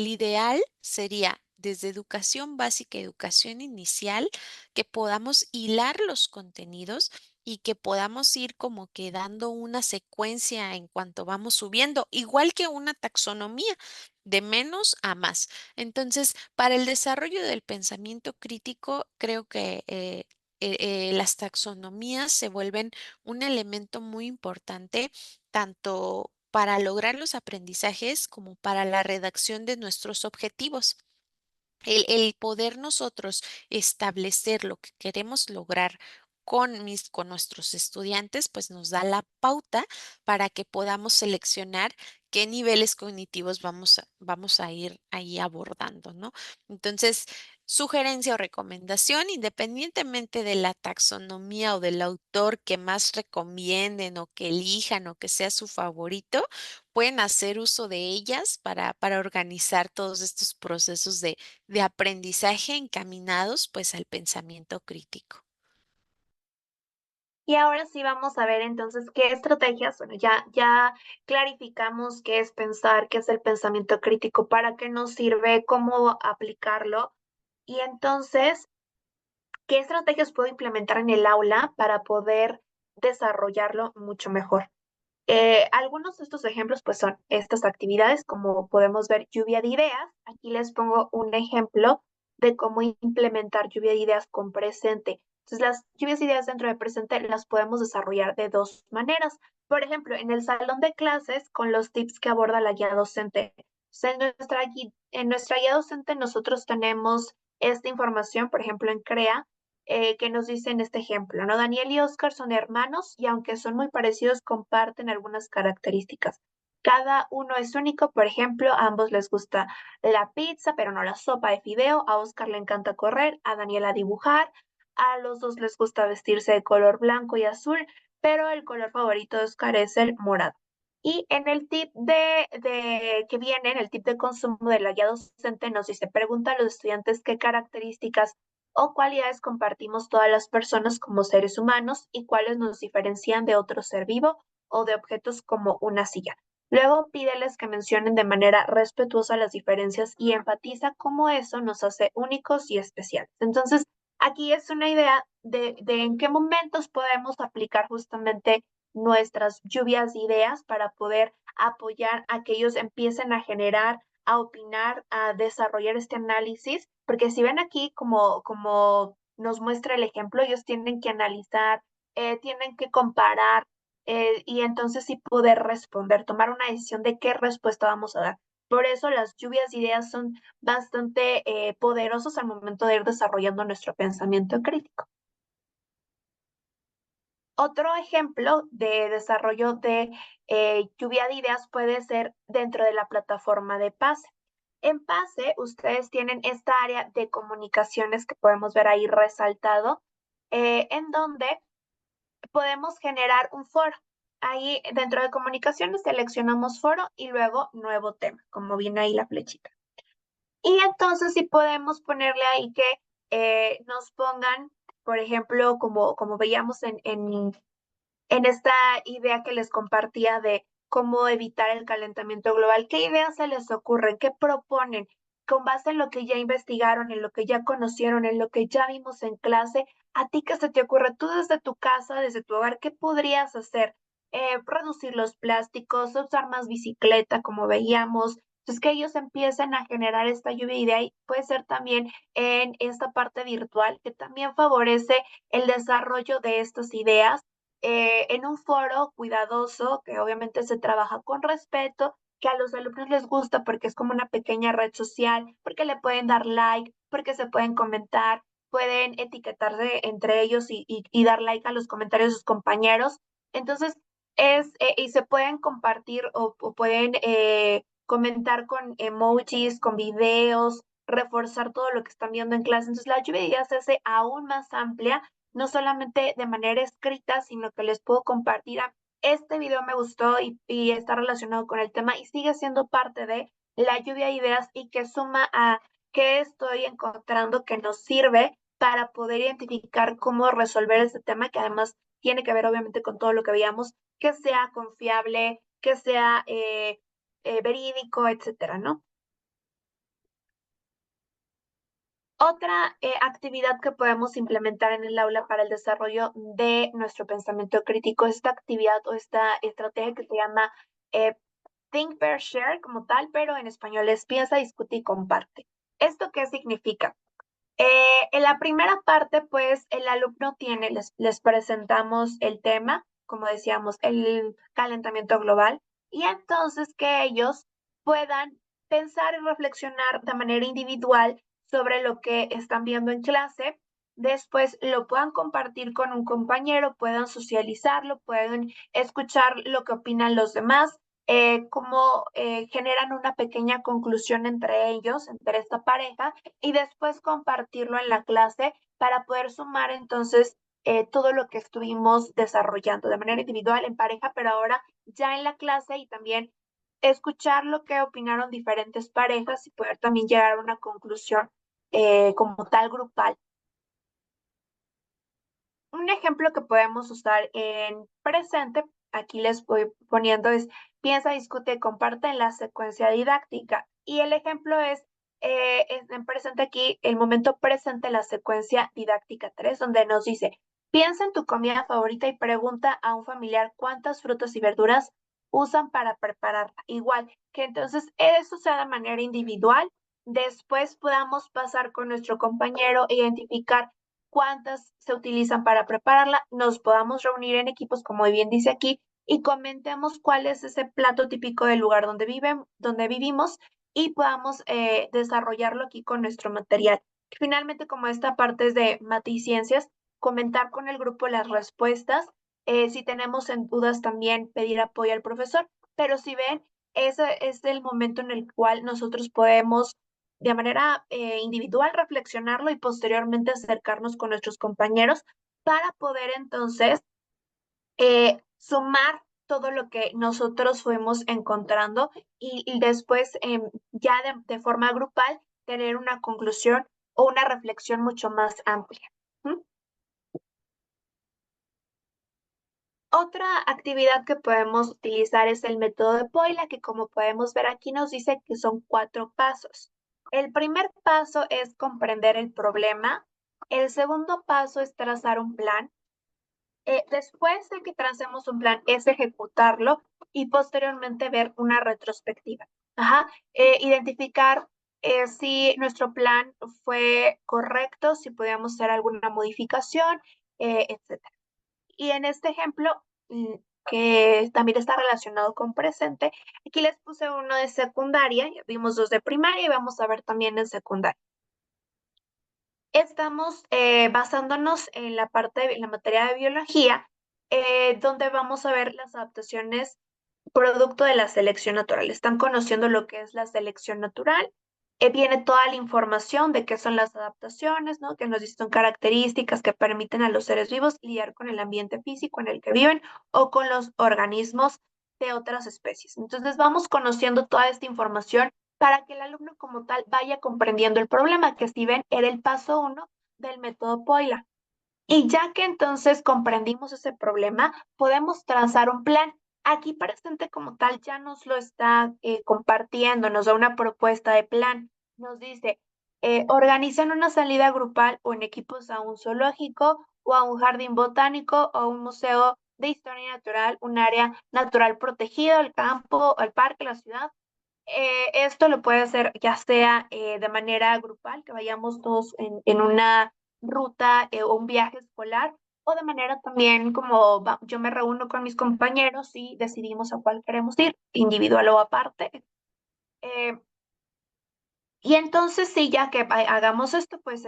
ideal sería desde educación básica, educación inicial, que podamos hilar los contenidos y que podamos ir como que dando una secuencia en cuanto vamos subiendo, igual que una taxonomía, de menos a más. Entonces, para el desarrollo del pensamiento crítico, creo que las taxonomías se vuelven un elemento muy importante, tanto para lograr los aprendizajes como para la redacción de nuestros objetivos. El poder nosotros establecer lo que queremos lograr con nuestros estudiantes, pues nos da la pauta para que podamos seleccionar qué niveles cognitivos vamos a ir ahí abordando, ¿no? Entonces, sugerencia o recomendación, independientemente de la taxonomía o del autor que más recomienden o que elijan o que sea su favorito, pueden hacer uso de ellas para organizar todos estos procesos de aprendizaje encaminados pues al pensamiento crítico. Y ahora sí vamos a ver entonces qué estrategias, bueno, ya clarificamos qué es pensar, qué es el pensamiento crítico, para qué nos sirve, cómo aplicarlo. Y entonces, ¿qué estrategias puedo implementar en el aula para poder desarrollarlo mucho mejor? Algunos de estos ejemplos pues son estas actividades, como podemos ver, lluvia de ideas. Aquí les pongo un ejemplo de cómo implementar lluvia de ideas con presente. Entonces, las lluvias de ideas dentro de presente las podemos desarrollar de dos maneras. Por ejemplo, en el salón de clases con los tips que aborda la guía docente. Entonces, en nuestra guía docente nosotros tenemos esta información, por ejemplo, en CREA, que nos dice en este ejemplo, ¿no? Daniel y Oscar son hermanos y aunque son muy parecidos, comparten algunas características. Cada uno es único, por ejemplo, a ambos les gusta la pizza, pero no la sopa de fideo. A Oscar le encanta correr, a Daniela dibujar, a los dos les gusta vestirse de color blanco y azul, pero el color favorito de Oscar es el morado. Y en el tip que viene, en el tip de consumo de la guía docente, nos dice, pregunta a los estudiantes qué características o cualidades compartimos todas las personas como seres humanos y cuáles nos diferencian de otro ser vivo o de objetos como una silla. Luego pídeles que mencionen de manera respetuosa las diferencias y enfatiza cómo eso nos hace únicos y especiales. Entonces, aquí es una idea de en qué momentos podemos aplicar justamente nuestras lluvias de ideas para poder apoyar a que ellos empiecen a generar, a opinar, a desarrollar este análisis, porque si ven aquí como nos muestra el ejemplo, ellos tienen que analizar, tienen que comparar y entonces sí poder responder, tomar una decisión de qué respuesta vamos a dar. Por eso las lluvias de ideas son bastante poderosos al momento de ir desarrollando nuestro pensamiento crítico. Otro ejemplo de desarrollo de lluvia de ideas puede ser dentro de la plataforma de PASE. En PASE, ustedes tienen esta área de comunicaciones que podemos ver ahí resaltado, en donde podemos generar un foro. Ahí dentro de comunicaciones seleccionamos foro y luego nuevo tema, como viene ahí la flechita. Y entonces sí podemos ponerle ahí que nos pongan, por ejemplo, como veíamos en esta idea que les compartía de cómo evitar el calentamiento global, ¿qué ideas se les ocurren? ¿Qué proponen? Con base en lo que ya investigaron, en lo que ya conocieron, en lo que ya vimos en clase, ¿a ti qué se te ocurre? Tú desde tu casa, desde tu hogar, ¿qué podrías hacer? Reducir los plásticos, usar más bicicleta, como veíamos. Entonces, que ellos empiecen a generar esta lluvia de idea y puede ser también en esta parte virtual que también favorece el desarrollo de estas ideas en un foro cuidadoso, que obviamente se trabaja con respeto, que a los alumnos les gusta porque es como una pequeña red social, porque le pueden dar like, porque se pueden comentar, pueden etiquetarse entre ellos y dar like a los comentarios de sus compañeros. Entonces, y se pueden compartir o pueden comentar con emojis, con videos, reforzar todo lo que están viendo en clase. Entonces, la lluvia de ideas se hace aún más amplia no solamente de manera escrita, sino que les puedo compartir este video me gustó y está relacionado con el tema y sigue siendo parte de la lluvia de ideas y que suma a qué estoy encontrando que nos sirve para poder identificar cómo resolver este tema, que además tiene que ver obviamente con todo lo que veíamos, que sea confiable, que sea verídico, etcétera, ¿no? Otra actividad que podemos implementar en el aula para el desarrollo de nuestro pensamiento crítico es esta actividad o esta estrategia que se llama eh, Think, Pair, Share como tal, pero en español es piensa, discute y comparte. ¿Esto qué significa? En la primera parte, pues el alumno tiene, les presentamos el tema, como decíamos, el calentamiento global, y entonces que ellos puedan pensar y reflexionar de manera individual sobre lo que están viendo en clase, después lo puedan compartir con un compañero, puedan socializarlo, pueden escuchar lo que opinan los demás, cómo generan una pequeña conclusión entre ellos, entre esta pareja, y después compartirlo en la clase para poder sumar entonces todo lo que estuvimos desarrollando de manera individual, en pareja, pero ahora ya en la clase y también escuchar lo que opinaron diferentes parejas y poder también llegar a una conclusión como tal grupal. Un ejemplo que podemos usar en presente, aquí les voy poniendo es piensa, discute, comparte en la secuencia didáctica. Y el ejemplo es en presente aquí, el momento presente, la secuencia didáctica 3, donde nos dice, piensa en tu comida favorita y pregunta a un familiar cuántas frutas y verduras usan para prepararla. Igual que entonces eso sea de manera individual, después podamos pasar con nuestro compañero e identificar cuántas se utilizan para prepararla, nos podamos reunir en equipos, como bien dice aquí, y comentemos cuál es ese plato típico del lugar donde vivimos y podamos desarrollarlo aquí con nuestro material. Finalmente, como esta parte es de mate y ciencias, comentar con el grupo las respuestas. Si tenemos en dudas, también pedir apoyo al profesor. Pero si ven, ese es el momento en el cual nosotros podemos de manera individual reflexionarlo y posteriormente acercarnos con nuestros compañeros para poder entonces sumar todo lo que nosotros fuimos encontrando y después ya de forma grupal tener una conclusión o una reflexión mucho más amplia. ¿Mm? Otra actividad que podemos utilizar es el método de Poila, que como podemos ver aquí nos dice que son 4 pasos. El primer paso es comprender el problema. El segundo paso es trazar un plan. Después de que tracemos un plan es ejecutarlo y posteriormente ver una retrospectiva. Ajá. Identificar si nuestro plan fue correcto, si podíamos hacer alguna modificación, etc. Y en este ejemplo, que también está relacionado con presente, aquí les puse uno de secundaria, ya vimos 2 de primaria y vamos a ver también en secundaria. Estamos basándonos en la materia de biología, donde vamos a ver las adaptaciones producto de la selección natural. Están conociendo lo que es la selección natural Viene toda la información de qué son las adaptaciones, ¿no? Que nos dicen son características que permiten a los seres vivos lidiar con el ambiente físico en el que viven o con los organismos de otras especies. Entonces vamos conociendo toda esta información para que el alumno como tal vaya comprendiendo el problema, que si ven era el paso 1 del método POILA. Y ya que entonces comprendimos ese problema, podemos trazar un plan. Aquí presente como tal ya nos lo está compartiendo, nos da una propuesta de plan. Nos dice, organizan una salida grupal o en equipos a un zoológico o a un jardín botánico o a un museo de historia natural, un área natural protegido, el campo, el parque, la ciudad. Esto lo puede hacer ya sea de manera grupal, que vayamos todos en una ruta o un viaje escolar, o de manera también como yo me reúno con mis compañeros y decidimos a cuál queremos ir, individual o aparte. Eh, y entonces sí, ya que hagamos esto, pues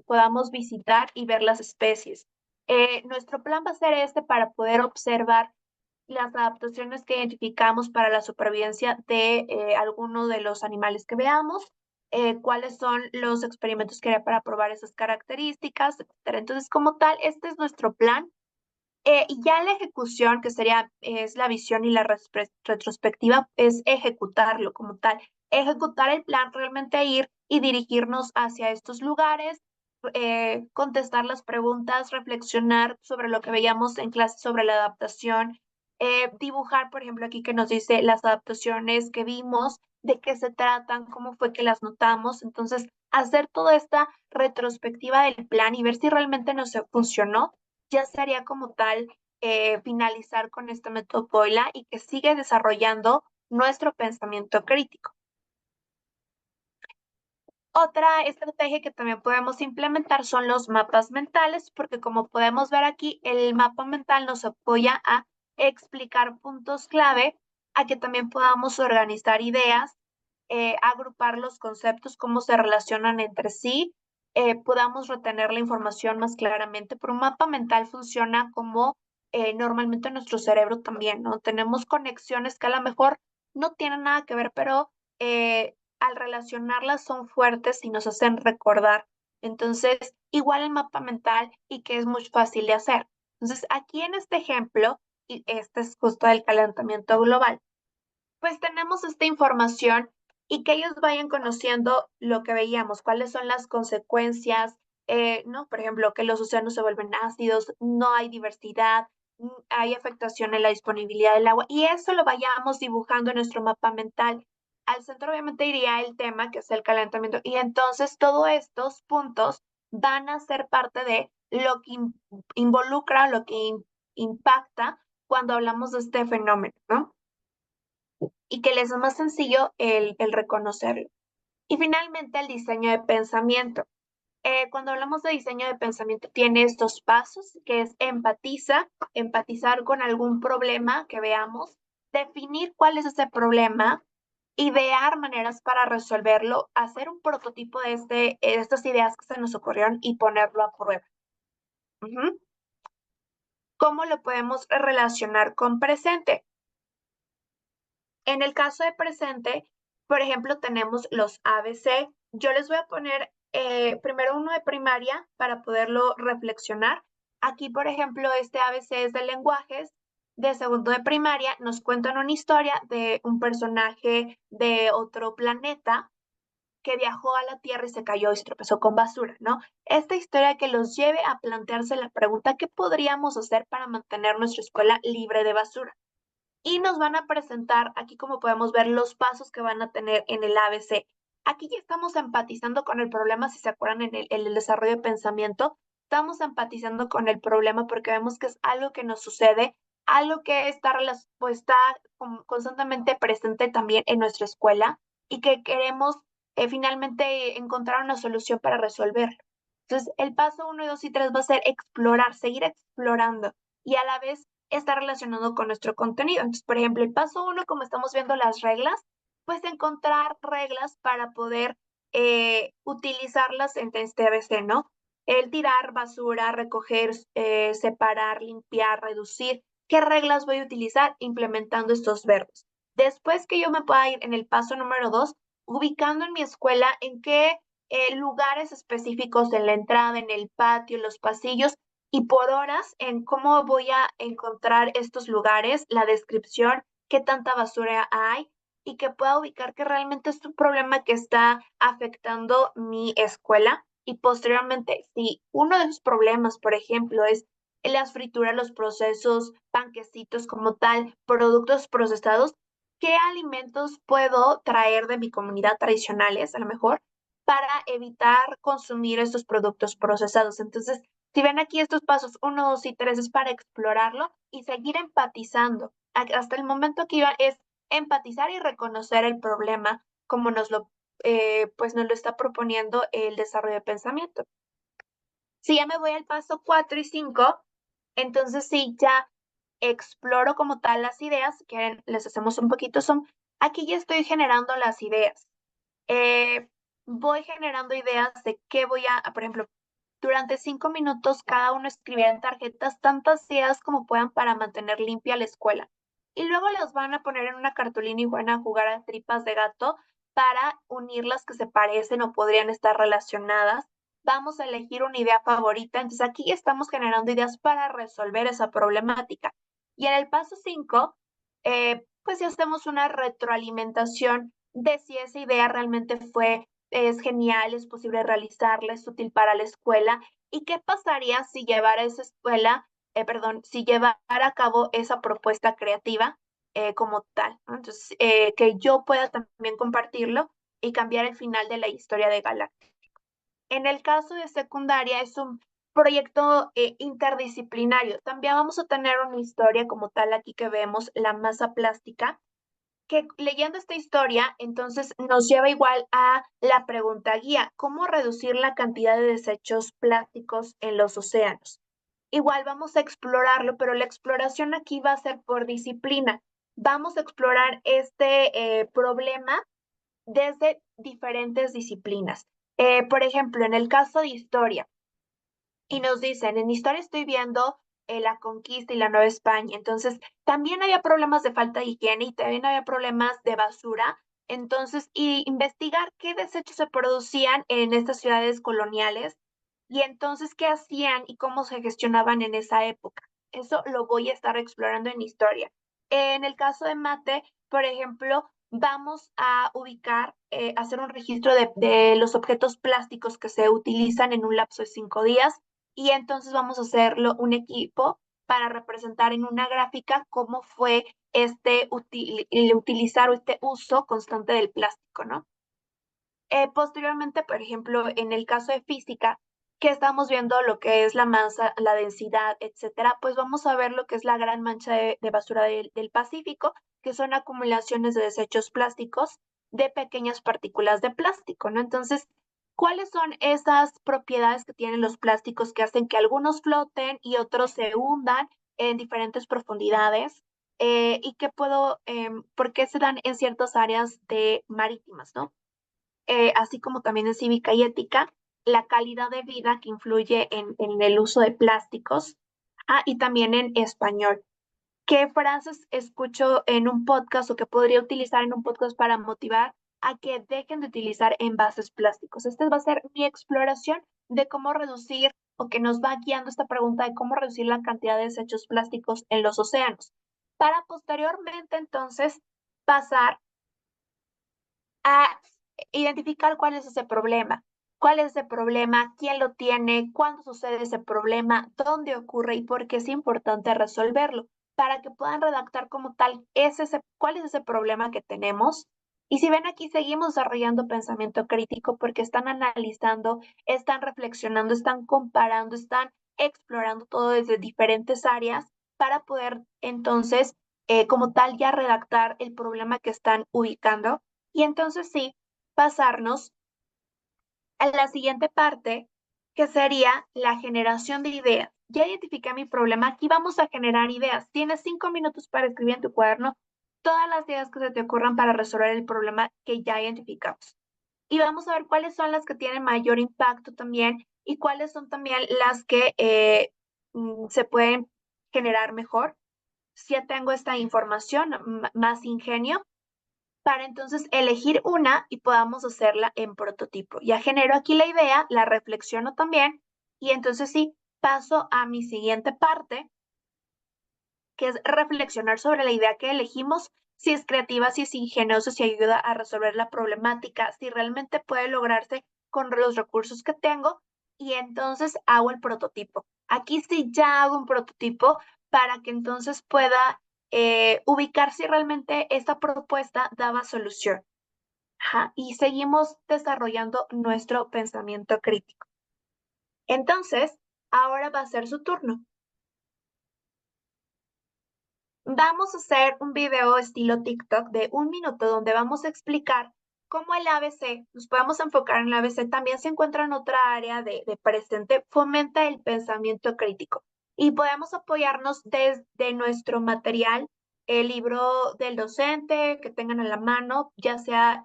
podamos visitar y ver las especies. Nuestro plan va a ser este para poder observar las adaptaciones que identificamos para la supervivencia de alguno de los animales que veamos, cuáles son los experimentos que haría para probar esas características, etcétera. Entonces, como tal, este es nuestro plan. Y ya la ejecución, que sería, es la visión y la retrospectiva, es ejecutarlo como tal. Ejecutar el plan, realmente ir y dirigirnos hacia estos lugares, contestar las preguntas, reflexionar sobre lo que veíamos en clase sobre la adaptación, dibujar, por ejemplo, aquí que nos dice las adaptaciones que vimos, de qué se tratan, cómo fue que las notamos. Entonces, hacer toda esta retrospectiva del plan y ver si realmente nos funcionó, ya sería como tal finalizar con este método POILA y que sigue desarrollando nuestro pensamiento crítico. Otra estrategia que también podemos implementar son los mapas mentales, porque como podemos ver aquí, el mapa mental nos apoya a explicar puntos clave, a que también podamos organizar ideas, agrupar los conceptos, cómo se relacionan entre sí, podamos retener la información más claramente, pero un mapa mental funciona como normalmente nuestro cerebro también, ¿no? Tenemos conexiones que a lo mejor no tienen nada que ver, pero al relacionarlas son fuertes y nos hacen recordar. Entonces, igual el mapa mental y que es muy fácil de hacer. Entonces, aquí en este ejemplo, y este es justo del calentamiento global, pues tenemos esta información y que ellos vayan conociendo lo que veíamos, cuáles son las consecuencias, ¿no? Por ejemplo, que los océanos se vuelven ácidos, no hay diversidad, hay afectación en la disponibilidad del agua, y eso lo vayamos dibujando en nuestro mapa mental. Al centro obviamente iría el tema, que es el calentamiento, y entonces todos estos puntos van a ser parte de lo que involucra, lo que impacta cuando hablamos de este fenómeno, ¿no? Y que les es más sencillo el reconocerlo. Y finalmente el diseño de pensamiento. Cuando hablamos de diseño de pensamiento tiene estos pasos, que es empatizar con algún problema que veamos, definir cuál es ese problema, idear maneras para resolverlo, hacer un prototipo de estas ideas que se nos ocurrieron y ponerlo a prueba. ¿Cómo lo podemos relacionar con presente? En el caso de presente, por ejemplo, tenemos los ABC. Yo les voy a poner primero uno de primaria para poderlo reflexionar. Aquí, por ejemplo, este ABC es de lenguajes. De segundo de primaria nos cuentan una historia de un personaje de otro planeta que viajó a la Tierra y se cayó y se tropezó con basura, ¿no? Esta historia que los lleve a plantearse la pregunta, ¿qué podríamos hacer para mantener nuestra escuela libre de basura? Y nos van a presentar, aquí como podemos ver, los pasos que van a tener en el ABC. Aquí ya estamos empatizando con el problema, si se acuerdan en el desarrollo de pensamiento, estamos empatizando con el problema porque vemos que es algo que nos sucede, algo que pues, está constantemente presente también en nuestra escuela y que queremos finalmente encontrar una solución para resolverlo. Entonces, el paso 1, 2 y 3 va a ser explorar, seguir explorando y a la vez está relacionado con nuestro contenido. Entonces, por ejemplo, el paso 1, como estamos viendo las reglas, pues encontrar reglas para poder utilizarlas en este ABC, ¿no? El tirar basura, recoger, separar, limpiar, reducir. ¿Qué reglas voy a utilizar implementando estos verbos? Después que yo me pueda ir en el paso número 2, ubicando en mi escuela en qué lugares específicos, en la entrada, en el patio, en los pasillos, y por horas en cómo voy a encontrar estos lugares, la descripción, qué tanta basura hay, y que pueda ubicar que realmente es un problema que está afectando mi escuela. Y posteriormente, si uno de los problemas, por ejemplo, es las frituras, los procesos, panquecitos como tal, productos procesados, ¿qué alimentos puedo traer de mi comunidad tradicionales, a lo mejor, para evitar consumir estos productos procesados? Entonces, si ven aquí estos pasos 1, 2 y 3 es para explorarlo y seguir empatizando. Hasta el momento que iba es empatizar y reconocer el problema como pues nos lo está proponiendo el desarrollo de pensamiento. Si ya me voy al paso 4 y 5, entonces sí, ya exploro como tal las ideas, que les hacemos un poquito zoom. Aquí ya estoy generando las ideas. Voy generando ideas de qué voy por ejemplo, durante 5 minutos cada uno escribirá en tarjetas tantas ideas como puedan para mantener limpia la escuela. Y luego las van a poner en una cartulina y van a jugar a tripas de gato para unir las que se parecen o podrían estar relacionadas. Vamos a elegir una idea favorita. Entonces aquí ya estamos generando ideas para resolver esa problemática. Y en el paso 5, pues ya hacemos una retroalimentación de si esa idea realmente es genial, es posible realizarla, es útil para la escuela. ¿Y qué pasaría si llevara esa escuela, si llevara a cabo esa propuesta creativa como tal, ¿no? Entonces, que yo pueda también compartirlo y cambiar el final de la historia de Galáctica. En el caso de secundaria es un proyecto interdisciplinario. También vamos a tener una historia como tal aquí que vemos, la masa plástica, que leyendo esta historia, entonces nos lleva igual a la pregunta guía, ¿cómo reducir la cantidad de desechos plásticos en los océanos? Igual vamos a explorarlo, pero la exploración aquí va a ser por disciplina. Vamos a explorar este problema desde diferentes disciplinas. Por ejemplo, en el caso de historia, y nos dicen, en historia estoy viendo la conquista y la Nueva España. Entonces, también había problemas de falta de higiene y también había problemas de basura. Entonces, y investigar qué desechos se producían en estas ciudades coloniales y entonces qué hacían y cómo se gestionaban en esa época. Eso lo voy a estar explorando en historia. En el caso de mate, por ejemplo, vamos a ubicar, hacer un registro de los objetos plásticos que se utilizan en un lapso de 5 días y entonces vamos a hacerlo un equipo para representar en una gráfica cómo fue el utilizar o este uso constante del plástico, ¿no? Posteriormente, por ejemplo, en el caso de física, que estamos viendo lo que es la masa, la densidad, etcétera, pues vamos a ver lo que es la gran mancha de basura del Pacífico, que son acumulaciones de desechos plásticos de pequeñas partículas de plástico, ¿no? Entonces, ¿cuáles son esas propiedades que tienen los plásticos que hacen que algunos floten y otros se hundan en diferentes profundidades? ¿Y por qué se dan en ciertas áreas marítimas, ¿no? Así como también en cívica y ética, la calidad de vida que influye en el uso de plásticos, y también en español. ¿Qué frases escucho en un podcast o que podría utilizar en un podcast para motivar a que dejen de utilizar envases plásticos? Esta va a ser mi exploración de cómo reducir o que nos va guiando esta pregunta de cómo reducir la cantidad de desechos plásticos en los océanos. Para posteriormente entonces pasar a identificar cuál es ese problema. ¿Cuál es ese problema? ¿Quién lo tiene? ¿Cuándo sucede ese problema? ¿Dónde ocurre? Y por qué es importante resolverlo. Para que puedan redactar como tal cuál es ese problema que tenemos. Y si ven aquí, seguimos desarrollando pensamiento crítico porque están analizando, están reflexionando, están comparando, están explorando todo desde diferentes áreas para poder entonces, como tal, ya redactar el problema que están ubicando y entonces sí, pasarnos a la siguiente parte, que sería la generación de ideas. Ya identifiqué mi problema, aquí vamos a generar ideas. Tienes 5 minutos para escribir en tu cuaderno todas las ideas que se te ocurran para resolver el problema que ya identificamos. Y vamos a ver cuáles son las que tienen mayor impacto también y cuáles son también las que se pueden generar mejor. Si ya tengo esta información, más ingenio, para entonces elegir una y podamos hacerla en prototipo. Ya genero aquí la idea, la reflexiono también y entonces sí, paso a mi siguiente parte, que es reflexionar sobre la idea que elegimos, si es creativa, si es ingeniosa, si ayuda a resolver la problemática, si realmente puede lograrse con los recursos que tengo y entonces hago el prototipo. Aquí sí ya hago un prototipo para que entonces pueda ubicar si realmente esta propuesta daba solución. Ajá, y seguimos desarrollando nuestro pensamiento crítico. Entonces, ahora va a ser su turno. Vamos a hacer un video estilo TikTok de 1 minuto donde vamos a explicar cómo el ABC, nos podemos enfocar en el ABC, también se encuentra en otra área de presente, fomenta el pensamiento crítico. Y podemos apoyarnos desde nuestro material, el libro del docente que tengan a la mano, ya sea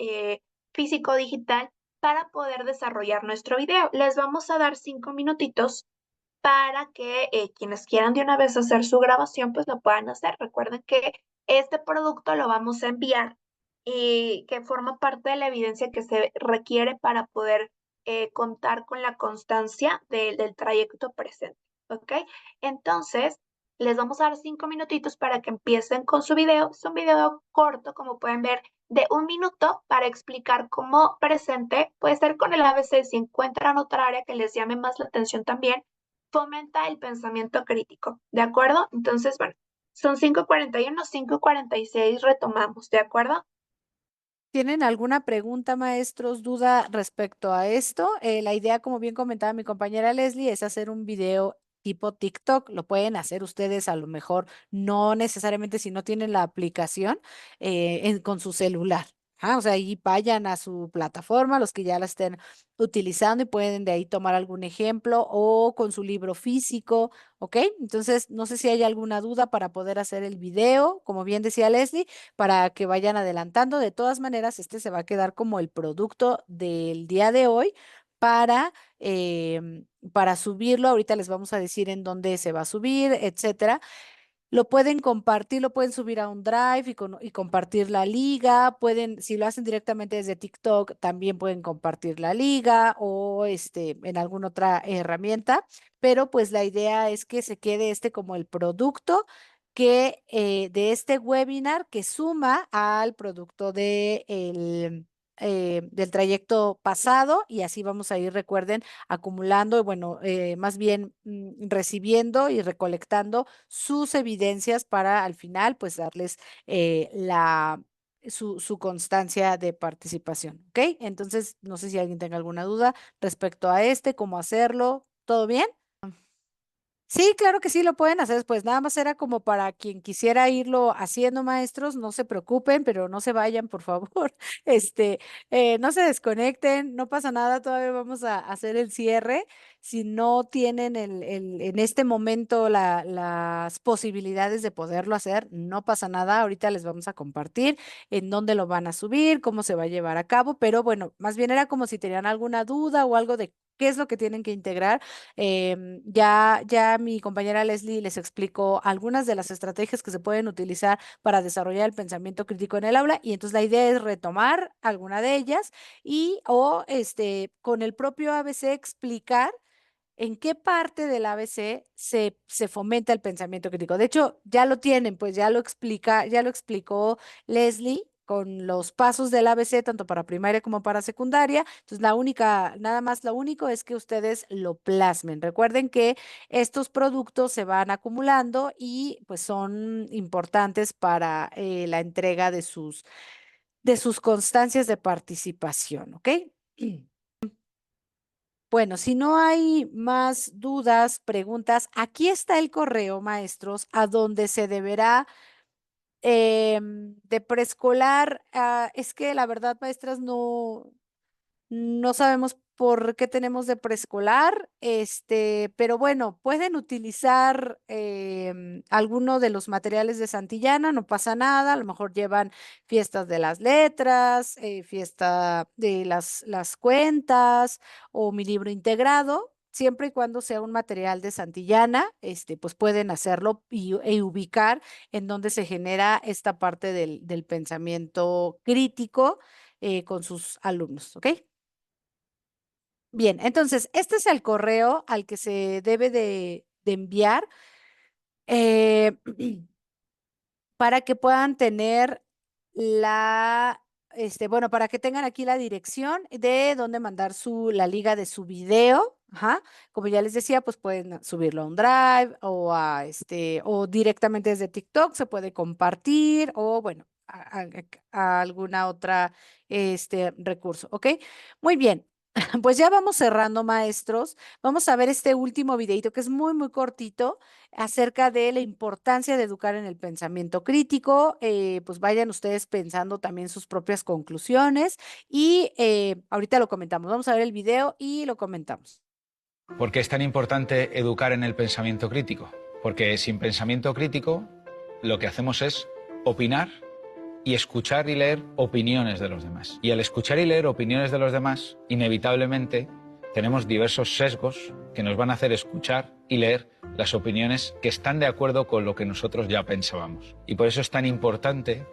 físico o digital, para poder desarrollar nuestro video. Les vamos a dar 5 minutitos para que quienes quieran de una vez hacer su grabación, pues lo puedan hacer. Recuerden que este producto lo vamos a enviar y que forma parte de la evidencia que se requiere para poder contar con la constancia del trayecto presente. ¿Ok? Entonces, les vamos a dar 5 minutitos para que empiecen con su video. Es un video corto, como pueden ver, de 1 minuto para explicar cómo presente. Puede ser con el ABC si encuentran otra área que les llame más la atención también fomenta el pensamiento crítico, ¿de acuerdo? Entonces, bueno, son 5:41, 5:46 retomamos, ¿de acuerdo? ¿Tienen alguna pregunta, maestros, duda respecto a esto? La idea, como bien comentaba mi compañera Leslie, es hacer un video tipo TikTok. Lo pueden hacer ustedes a lo mejor, no necesariamente si no tienen la aplicación con su celular. O sea, ahí vayan a su plataforma, los que ya la estén utilizando y pueden de ahí tomar algún ejemplo o con su libro físico, ¿ok? Entonces, no sé si hay alguna duda para poder hacer el video, como bien decía Leslie para que vayan adelantando. De todas maneras, este se va a quedar como el producto del día de hoy para, para subirlo. Ahorita les vamos a decir en dónde se va a subir, etcétera. Lo pueden compartir, lo pueden subir a un Drive y compartir la liga. Pueden, si lo hacen directamente desde TikTok, también pueden compartir la liga o en alguna otra herramienta. Pero pues la idea es que se quede como el producto que de este webinar que suma al producto del trayecto pasado y así vamos a ir, recuerden, acumulando, bueno, más bien recibiendo y recolectando sus evidencias para al final, pues darles su constancia de participación, ¿ok? Entonces, no sé si alguien tenga alguna duda respecto a cómo hacerlo, ¿todo bien? Sí, claro que sí, lo pueden hacer, pues nada más era como para quien quisiera irlo haciendo, maestros, no se preocupen, pero no se vayan, por favor, no se desconecten, no pasa nada, todavía vamos a hacer el cierre. Si no tienen en este momento las posibilidades de poderlo hacer, no pasa nada, ahorita les vamos a compartir en dónde lo van a subir, cómo se va a llevar a cabo, pero bueno, más bien era como si tenían alguna duda o algo de qué es lo que tienen que integrar. Ya mi compañera Leslie les explicó algunas de las estrategias que se pueden utilizar para desarrollar el pensamiento crítico en el aula y entonces la idea es retomar alguna de ellas y o con el propio ABC explicar en qué parte del ABC se fomenta el pensamiento crítico. De hecho, ya lo tienen, pues ya lo explicó Leslie con los pasos del ABC, tanto para primaria como para secundaria. Entonces, nada más lo único es que ustedes lo plasmen. Recuerden que estos productos se van acumulando y pues son importantes para la entrega de sus constancias de participación, ¿ok? Bueno, si no hay más dudas, preguntas, aquí está el correo, maestros, a donde se deberá de preescolar. Es que la verdad, maestras, no sabemos por qué tenemos de preescolar, pero bueno, pueden utilizar alguno de los materiales de Santillana, no pasa nada, a lo mejor llevan fiestas de las letras, fiesta de las cuentas o mi libro integrado. siempre y cuando sea un material de Santillana, pues pueden hacerlo e ubicar en dónde se genera esta parte del pensamiento crítico con sus alumnos, ¿ok? Bien, entonces, este es el correo al que se debe de enviar eh, para que puedan tener bueno, para que tengan aquí la dirección de dónde mandar la liga de su video. Ajá. Como ya les decía, pues pueden subirlo a un Drive o o directamente desde TikTok se puede compartir o bueno, a alguna otra, recurso, ¿ok? Muy bien. Pues ya vamos cerrando, maestros. Vamos a ver este último videito que es muy, muy cortito acerca de la importancia de educar en el pensamiento crítico. Pues vayan ustedes pensando también sus propias conclusiones y ahorita lo comentamos. Vamos a ver el video y lo comentamos. ¿Por qué es tan importante educar en el pensamiento crítico? Porque sin pensamiento crítico lo que hacemos es opinar y escuchar y leer opiniones de los demás. Y al escuchar y leer opiniones de los demás, inevitablemente tenemos diversos sesgos que nos van a hacer escuchar y leer las opiniones que están de acuerdo con lo que nosotros ya pensábamos. Y por eso es tan importante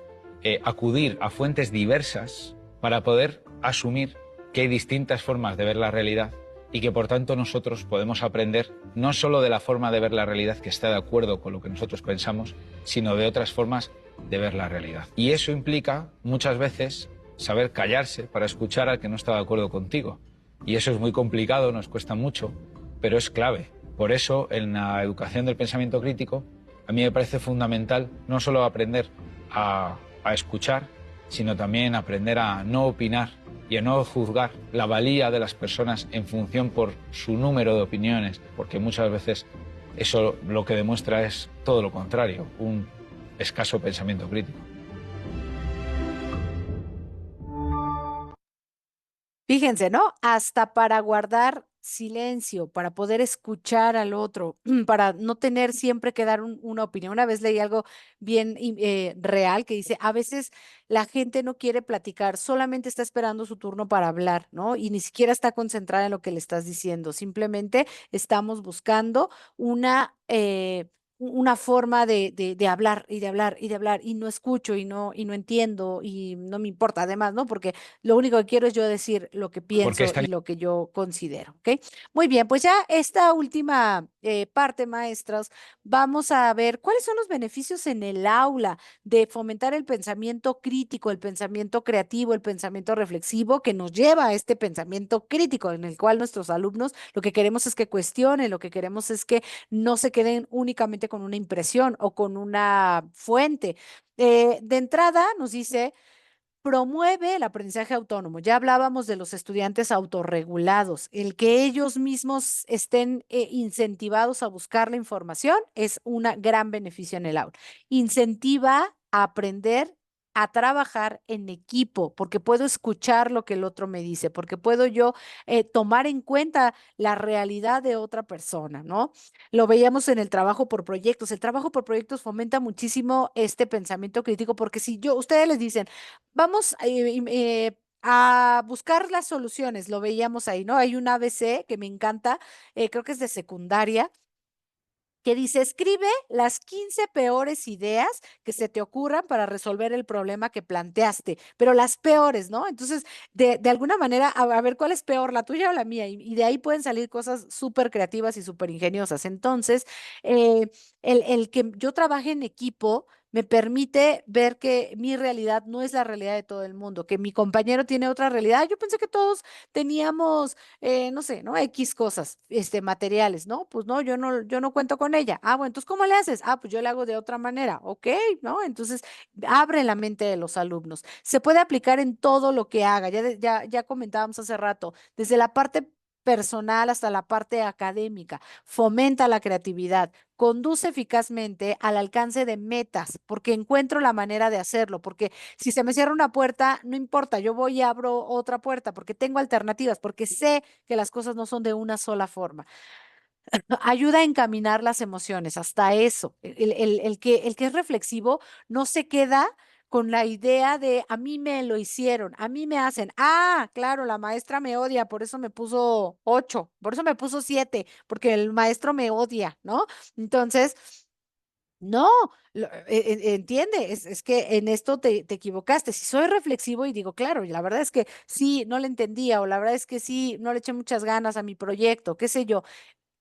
acudir a fuentes diversas para poder asumir que hay distintas formas de ver la realidad y que por tanto nosotros podemos aprender no solo de la forma de ver la realidad que está de acuerdo con lo que nosotros pensamos, sino de otras formas de ver la realidad. Y eso implica muchas veces saber callarse para escuchar al que no está de acuerdo contigo. Y eso es muy complicado, nos cuesta mucho, pero es clave. Por eso, en la educación del pensamiento crítico, a mí me parece fundamental no solo aprender a escuchar, sino también aprender a no opinar y a no juzgar la valía de las personas en función por su número de opiniones, porque muchas veces eso lo que demuestra es todo lo contrario, un escaso pensamiento crítico. Fíjense, ¿no? Hasta para guardar silencio, para poder escuchar al otro, para no tener siempre que dar una opinión. Una vez leí algo bien real que dice, a veces la gente no quiere platicar, solamente está esperando su turno para hablar, ¿no? Y ni siquiera está concentrada en lo que le estás diciendo. Simplemente estamos buscando una forma de hablar y de hablar y de hablar y no escucho y no entiendo y no me importa además, ¿no? Porque lo único que quiero es yo decir lo que pienso y lo que yo considero, ¿ok? Muy bien, pues ya esta última parte, maestras, vamos a ver cuáles son los beneficios en el aula de fomentar el pensamiento crítico, el pensamiento creativo, el pensamiento reflexivo que nos lleva a este pensamiento crítico en el cual nuestros alumnos lo que queremos es que cuestionen, lo que queremos es que no se queden únicamente con una impresión o con una fuente. De entrada nos dice promueve el aprendizaje autónomo. Ya hablábamos de los estudiantes autorregulados. El que ellos mismos estén incentivados a buscar la información es un gran beneficio en el aula. Incentiva a aprender a trabajar en equipo, porque puedo escuchar lo que el otro me dice, porque puedo yo tomar en cuenta la realidad de otra persona, ¿no? Lo veíamos en el trabajo por proyectos. El trabajo por proyectos fomenta muchísimo este pensamiento crítico, porque si ustedes les dicen, vamos a buscar las soluciones, lo veíamos ahí, ¿no? Hay un ABC que me encanta, creo que es de secundaria, que dice, escribe las 15 peores ideas que se te ocurran para resolver el problema que planteaste, pero las peores, ¿no? Entonces, de alguna manera, a ver cuál es peor, la tuya o la mía, y de ahí pueden salir cosas súper creativas y súper ingeniosas. Entonces, eh, el que yo trabaje en equipo me permite ver que mi realidad no es la realidad de todo el mundo, que mi compañero tiene otra realidad. Yo pensé que todos teníamos no sé, ¿no? X cosas, materiales, ¿no? Pues no, yo no cuento con ella. Ah, bueno, entonces, ¿cómo le haces? Ah, pues yo le hago de otra manera. Ok, ¿no? Entonces, abre la mente de los alumnos. Se puede aplicar en todo lo que haga. Ya comentábamos hace rato, desde la parte personal hasta la parte académica, fomenta la creatividad, conduce eficazmente al alcance de metas, porque encuentro la manera de hacerlo, porque si se me cierra una puerta, no importa, yo voy y abro otra puerta porque tengo alternativas, porque sé que las cosas no son de una sola forma. Ayuda a encaminar las emociones, hasta eso. El que es reflexivo no se queda con la idea de a mí me lo hicieron, a mí me hacen. Ah, claro, la maestra me odia, por eso me puso 8, por eso me puso 7, porque el maestro me odia, ¿no? Entonces, no, entiende, es que en esto te equivocaste. Si soy reflexivo y digo, claro, y la verdad es que sí, no le entendía, o la verdad es que sí, no le eché muchas ganas a mi proyecto, qué sé yo.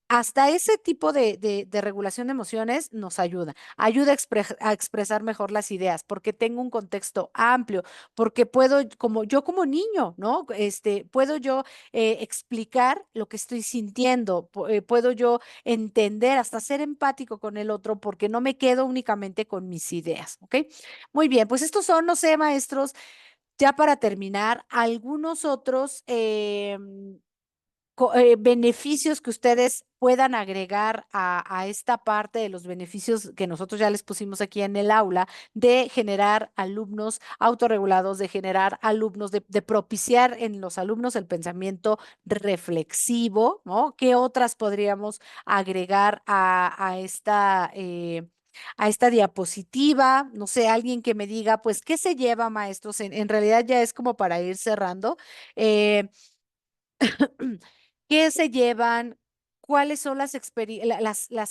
Hasta ese tipo de regulación de emociones nos ayuda. Ayuda a expresar mejor las ideas, porque tengo un contexto amplio, porque puedo, como yo como niño, ¿no? Puedo yo explicar lo que estoy sintiendo, puedo yo entender, hasta ser empático con el otro, porque no me quedo únicamente con mis ideas, ¿ok? Muy bien, pues estos son, no sé, maestros, ya para terminar, algunos otros beneficios que ustedes puedan agregar a esta parte de los beneficios que nosotros ya les pusimos aquí en el aula, de generar alumnos autorregulados, de generar alumnos, de propiciar en los alumnos el pensamiento reflexivo, ¿no? ¿Qué otras podríamos agregar a esta diapositiva? No sé, alguien que me diga, pues, ¿qué se lleva, maestros? En realidad ya es como para ir cerrando. Eh, ¿Qué se llevan? ¿Cuáles son las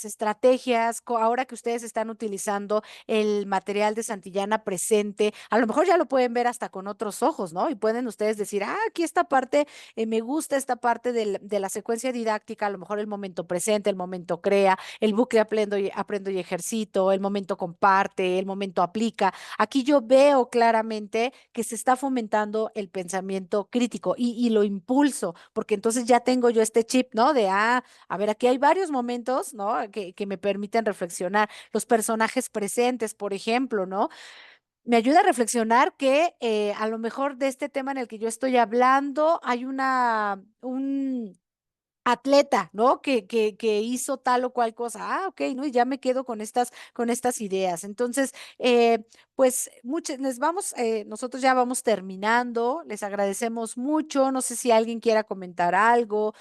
estrategias ahora que ustedes están utilizando el material de Santillana presente? A lo mejor ya lo pueden ver hasta con otros ojos, ¿no? Y pueden ustedes decir, ah, aquí esta parte, me gusta esta parte de la secuencia didáctica, a lo mejor el momento presente, el momento crea, el bucle aprendo y ejercito, el momento comparte, el momento aplica. Aquí yo veo claramente que se está fomentando el pensamiento crítico y lo impulso, porque entonces ya tengo yo este chip, ¿no? A ver, aquí hay varios momentos, ¿no? Que me permiten reflexionar. Los personajes presentes, por ejemplo, ¿no? Me ayuda a reflexionar que a lo mejor de este tema en el que yo estoy hablando hay un atleta, ¿no? Que hizo tal o cual cosa. Ah, ok, ¿no? Y ya me quedo con estas ideas. Entonces, pues nosotros ya vamos terminando. Les agradecemos mucho. No sé si alguien quiera comentar algo,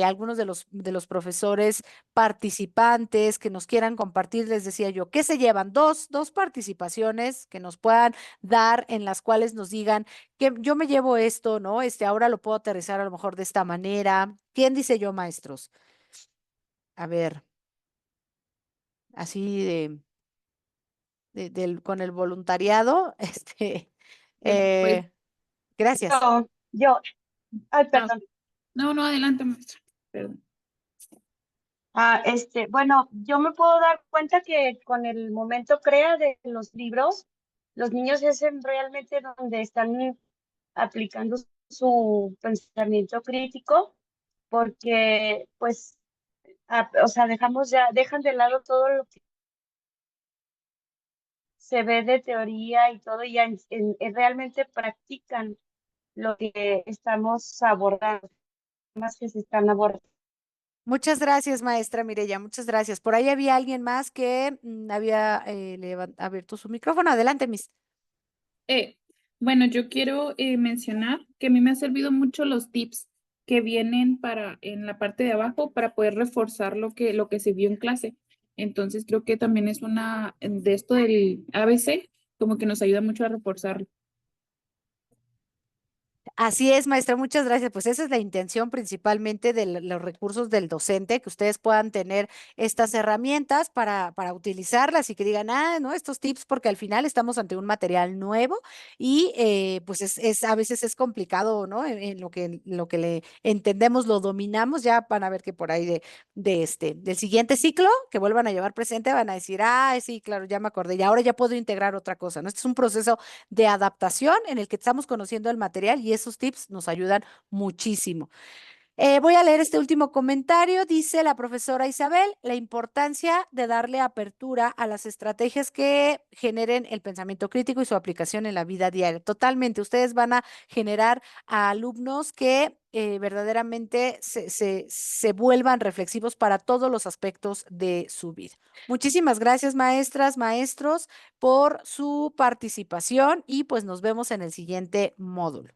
algunos de los profesores participantes que nos quieran compartir, les decía yo, ¿qué se llevan? Dos participaciones que nos puedan dar en las cuales nos digan que yo me llevo esto, ¿no? Ahora lo puedo aterrizar a lo mejor de esta manera. ¿Quién dice yo, maestros? A ver, así con el voluntariado, Pues, eh, gracias. Yo, ay, ah, perdón. no, no, adelante, maestra. Perdón. Bueno, yo me puedo dar cuenta que con el momento crea de los libros, los niños es realmente donde están aplicando su pensamiento crítico, porque pues, o sea, dejan de lado todo lo que se ve de teoría y todo, y realmente practican lo que estamos abordando, más que se están abordando. Muchas gracias, maestra Mireya, muchas gracias. Por ahí había alguien más que había abierto su micrófono. Adelante, Miss. Eh, bueno, yo quiero mencionar que a mí me ha servido mucho los tips que vienen en la parte de abajo para poder reforzar lo que se vio en clase. Entonces creo que también es una de esto del ABC, como que nos ayuda mucho a reforzarlo. Así es, maestra, muchas gracias. Pues esa es la intención principalmente de los recursos del docente, que ustedes puedan tener estas herramientas para utilizarlas y que digan, ah, no, estos tips, porque al final estamos ante un material nuevo y pues a veces es complicado, ¿no? En lo que le entendemos, lo dominamos, ya van a ver que por ahí del siguiente ciclo que vuelvan a llevar presente van a decir, ah, sí, claro, ya me acordé, y ahora ya puedo integrar otra cosa, ¿no? Este es un proceso de adaptación en el que estamos conociendo el material y esos tips nos ayudan muchísimo. Voy a leer este último comentario. Dice la profesora Isabel, la importancia de darle apertura a las estrategias que generen el pensamiento crítico y su aplicación en la vida diaria. Totalmente, ustedes van a generar a alumnos que verdaderamente se vuelvan reflexivos para todos los aspectos de su vida. Muchísimas gracias, maestras, maestros, por su participación y pues nos vemos en el siguiente módulo.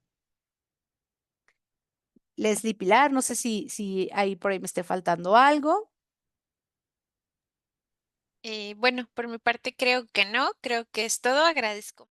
Leslie Pilar, no sé si ahí por ahí me esté faltando algo. Bueno, por mi parte creo que no, creo que es todo. Agradezco